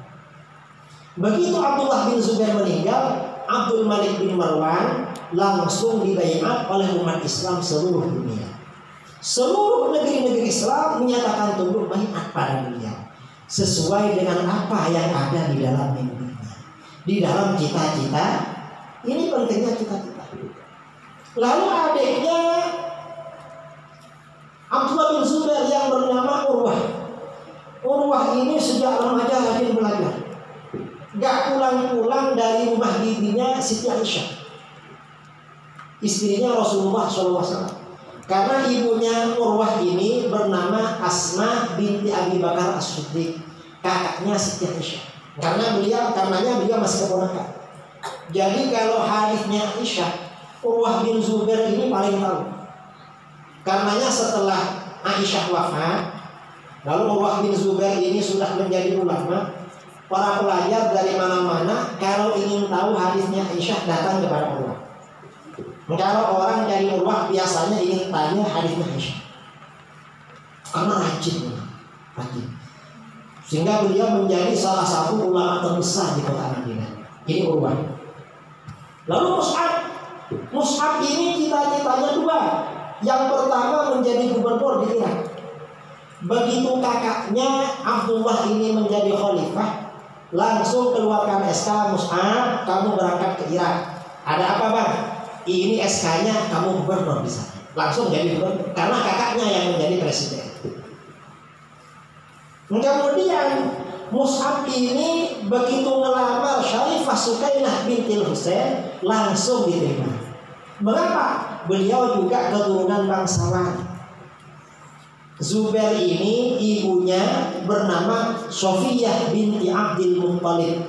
Begitu Abdullah bin Zubair meninggal, Abdul Malik bin Marwan langsung dibaiat oleh umat Islam seluruh dunia. Seluruh negeri-negeri Islam menyatakan tunduk baiat pada beliau sesuai dengan apa yang ada di dalam mimpinya, di dalam cita-cita. Ini pentingnya cita-cita. Lalu adiknya Abdullah bin Zubair yang bernama Urwah. Urwah ini sejak remaja rajin belajar, gak pulang-pulang dari rumah bibinya Siti Aisyah, istrinya Rasulullah SAW. Karena ibunya Urwah ini bernama Asma binti Abi Bakar As-Siddiq, kakaknya Siti Aisyah. Karenanya beliau masih keponakan. Jadi kalau hadisnya Aisyah, Urwah bin Zubair ini paling tahu. Karenanya setelah Aisyah wafat, lalu Urwah bin Zubair ini sudah menjadi ulama. Para pelajar dari mana-mana kalau ingin tahu hadisnya Aisyah datang kepada Urwah. Kalau orang dari Urwah biasanya ingin tanya hadisnya Aisyah, karena rajin. Sehingga beliau menjadi salah satu ulama terbesar di kota Madinah. Ini Urwah. Lalu Mus'ab ini cita-citanya dua. Yang pertama menjadi gubernur di Irak. Begitu kakaknya Abdullah ini menjadi khalifah, langsung keluarkan SK, Mus'ab, kamu berangkat ke Irak. Ada apa bang? Ini SK-nya kamu gubernur di sana. Langsung jadi gubernur karena kakaknya yang menjadi presiden. Kemudian Mus'ab ini begitu ngelamar Syarifah Sukainah bintil Husain, langsung diterima. Mengapa? Beliau juga keturunan bangsawan. Zubair ini ibunya bernama Sofiyah binti Abdul Muttalib.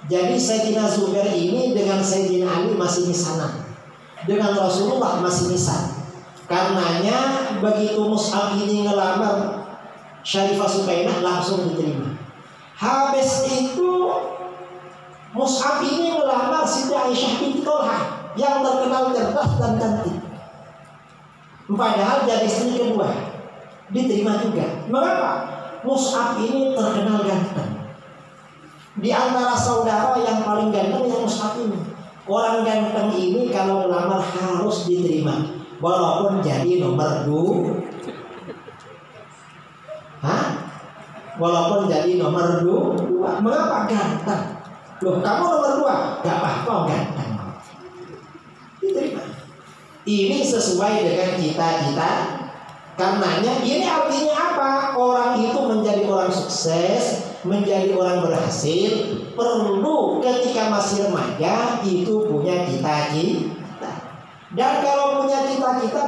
Jadi Sayyidina Zubair ini dengan Sayyidina Ali masih misanan, dengan Rasulullah masih misan. Karenanya begitu Mus'ab ini ngelamar Syarifah Sukainah, langsung diterima. Habis itu Mus'ab ini ngelamar Siti Aisyah binti Tolhah yang terkenal cerdas dan cantik. Padahal jadi istri kedua, diterima juga. Mengapa? Mus'ab ini terkenal ganteng. Di antara saudara yang paling ganteng yang Mus'ab ini. Orang ganteng ini kalau melamar harus diterima, walaupun jadi nomor 2. Walaupun jadi nomor 2. Mengapa? Ganteng. Loh, kamu nomor 2, gak apa-apa ganteng. Diterima. Ini sesuai dengan cita-cita. Karenanya ini artinya apa? Orang itu menjadi orang sukses, menjadi orang berhasil, perlu ketika masih remaja itu punya cita-cita. Dan kalau punya cita-cita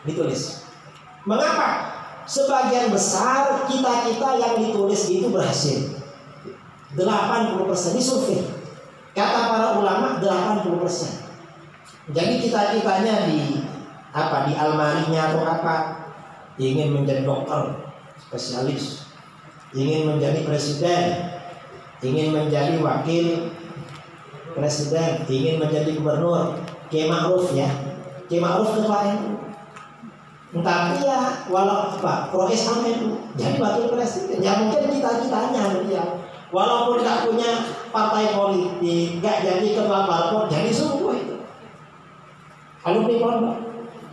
ditulis. Mengapa? Sebagian besar cita-cita yang ditulis itu berhasil. 80% disurvei. Kata para ulama 80%. Jadi cita-citanya di almarinya atau apa? Ingin menjadi dokter, spesialis, ingin menjadi presiden, ingin menjadi wakil presiden, ingin menjadi gubernur. Kiai Ma'ruf ya, Kiai Ma'ruf ketua NU. Tapi ya walau Prois NU jadi wakil presiden. Ya mungkin cita-citanya dia. Walaupun tidak punya partai politik, nggak jadi ketua parpol, jadi sungguh itu. Alumni pondok.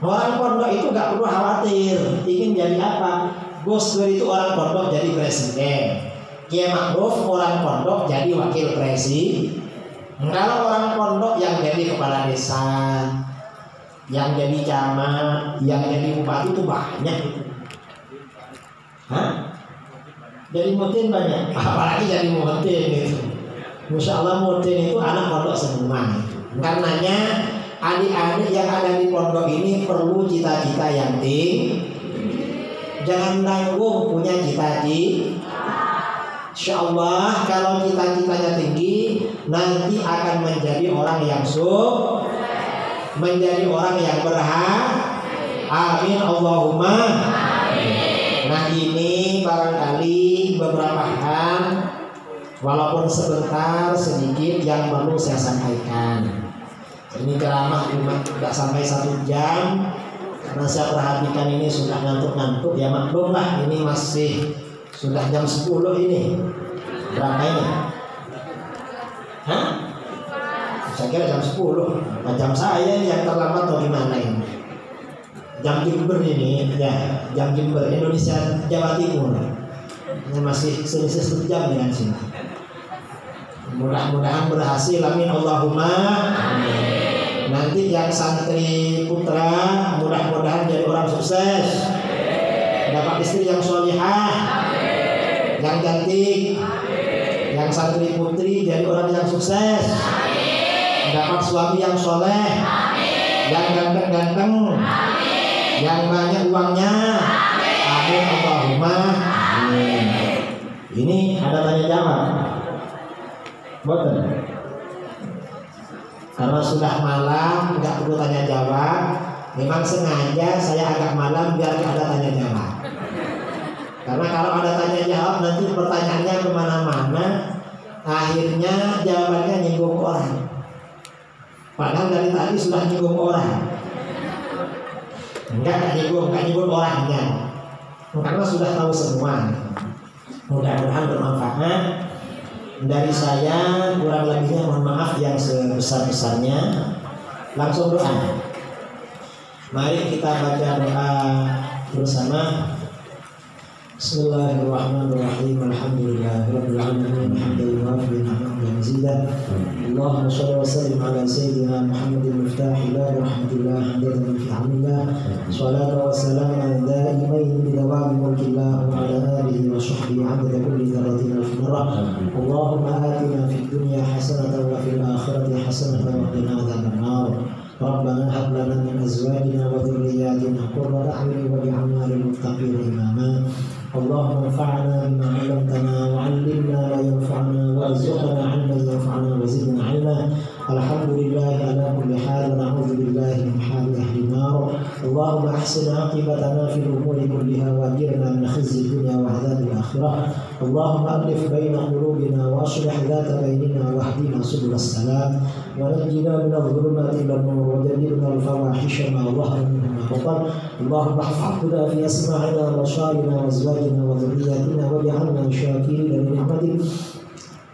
Orang pondok itu nggak perlu khawatir ingin jadi apa. Gus Dur itu orang pondok jadi presiden. Kiai Ma'ruf orang pondok jadi wakil presiden. Kalau orang pondok yang jadi kepala desa, yang jadi camat, yang jadi bupati itu banyak itu. Jadi mutin banyak, apalagi jadi mutin gitu. Masya Allah mutin itu anak pondok semua. Karenanya adik-adik yang ada di pondok ini perlu cita-cita yang tinggi. Jangan tanggung punya cita-cita. Insya Allah kalau cita-citanya tinggi, nanti akan menjadi orang yang menjadi orang yang berhak. Amin Allahumma. Nah ini barangkali beberapa hal, walaupun sebentar sedikit yang perlu saya sampaikan. Ini ceramah cuma tidak sampai 1 jam, karena saya perhatikan ini sudah ngantuk-ngantuk, ya maklum lah, ini masih sudah jam 10 ini. Berapa ini? Hah? Saya kira jam 10. Nah, jam saya yang terlambat atau gimana ini? Jam Jember ini, ya, jam Jember Indonesia Jawa Timur. Ini masih selisih 1 jam dengan sini. Mudah-mudahan berhasil, amin Allahumma amin. Nanti yang santri putra mudah-mudahan jadi orang sukses, dapat istri yang sholihah, yang cantik. Yang santri putri jadi orang yang sukses, dapat suami yang soleh, yang ganteng-ganteng, yang banyak uangnya, amin Allahumma amin. Ini ada tanya jawab, betul? Karena sudah malam, nggak perlu tanya jawab. Memang sengaja saya agak malam biar nggak ada tanya jawab. Karena kalau ada tanya jawab nanti pertanyaannya kemana-mana, akhirnya jawabannya nyinggung orang. Padahal dari tadi sudah nyinggung orang. Enggak nyinggung orangnya. Karena sudah tahu semua. Mudah-mudahan bermanfaat. Dari saya kurang lebihnya mohon maaf yang sebesar-besarnya. Langsung doa. Mari kita baca doa bersama. Bismillahirrahmanirrahim. Alhamdulillahirabbil alamin. Hamdan yuwafi ni'amahu wa mazidan. Allahumma shalli wa sallim ala sayyidina Muhammadin miftahi la rahmatillah hamdan fi hamdillah. Shalatu wa salamu daimain bi dawami mulkillah wa ala alihi wa sahbihi 'adada kulli dzarratin alf marrah. Allahumma atina fid dunya hasanatan wa fil akhirati hasanatan wa qina adzaban nar. ربنا هب لنا من ازواجنا وذرياتنا قرة اعين واجعلنا للمتقين اماما. اللهم انفعنا بما علمتنا وعلمنا ما ينفعنا وارزقنا علما ينفعنا وزدنا علما. الحمد لله على كل حال ونعوذ بالله من حال اهل النار. اللهم احسن عاقبتنا في الامور كلها واجرنا من خزي الدنيا وعذاب الاخره. اللهم الف بين قلوبنا واصلح ذات بيننا واهدنا سبل السلام ونجنا من الظلمات الى النور وجنبنا الفواحش ما ظهر منها ما بطن. اللهم احفظنا في اسماعنا وابصارنا وازواجنا وذرياتنا واجعلنا شاكرين لنعمتك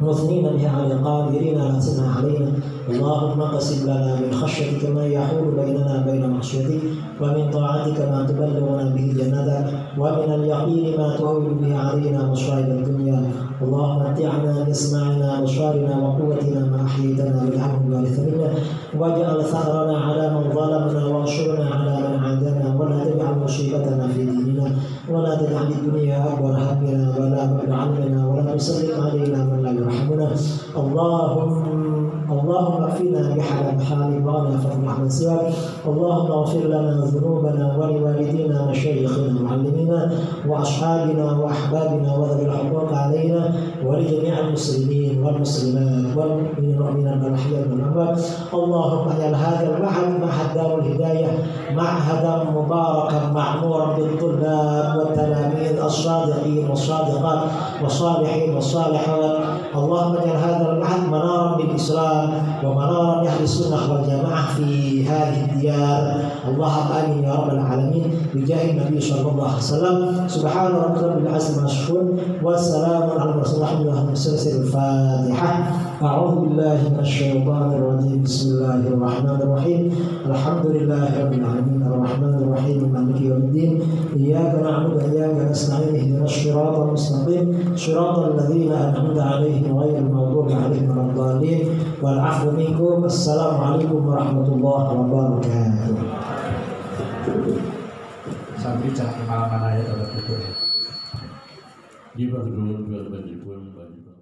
مثنين بها على قادرين لا تثنى علينا. اللهم اقسم لنا من خشيتك ما يحول بيننا وبين معصيتك ومن طاعتك ما تبلغنا به جنتك ومن اليقين ما تهون به علينا مصائب الدنيا. اللهم متعنا باسماعنا وابصارنا وقوتنا ما احييتنا بالحق الوارث منا واجعل ثارنا على من ظلمنا وانصرنا على من عادانا ولا تجعل مصيبتنا في ديننا ولا تجعل الدنيا اكبر همنا ولا مبلغ علمنا ولا تسلط علينا من لا يرحمنا. اللهم اكفنا بحلال حالك واغنى فضلك عن سواك. اللهم اغفر لنا ذنوبنا ولوالدينا وشيخنا ومعلمينا واصحابنا واحبابنا وذوي الحقوق علينا ولجميع المسلمين والمسلمات والمؤمنين والمؤمنات الاحياء والاموات. اللهم اجعل هذا المعهد معهد دار الهدايه معهدا مباركا معمورا بالطلاب والتلاميذ الصادقين والصادقات والصالحين والصالحات. اللهم اجعل هذا المعهد منارا للاسلام ومنارا لاهل السنه والجماعه في هذه الديار. اللهم امين يا رب العالمين بجاه النبي صلى الله عليه وسلم. سبحان ربك رب العزه عما يصفون والسلام على المرسلين والحمد لله رب العالمين. الفاتحه. اعوذ بالله من الشيطان الرجيم. بسم الله الرحمن الرحيم. الحمد لله رب العالمين الرحمن الرحيم مالك يوم الدين. اياك نعبد واياك نستعين اهدنا الصراط المستقيم صراط الذين انعمت عليهم غير المغضوب عليهم ولا الضالين والعفو منكم. السلام عليكم ورحمة الله وبركاته. Santri jangan kemana-mana ya kalau gitu. Di bawah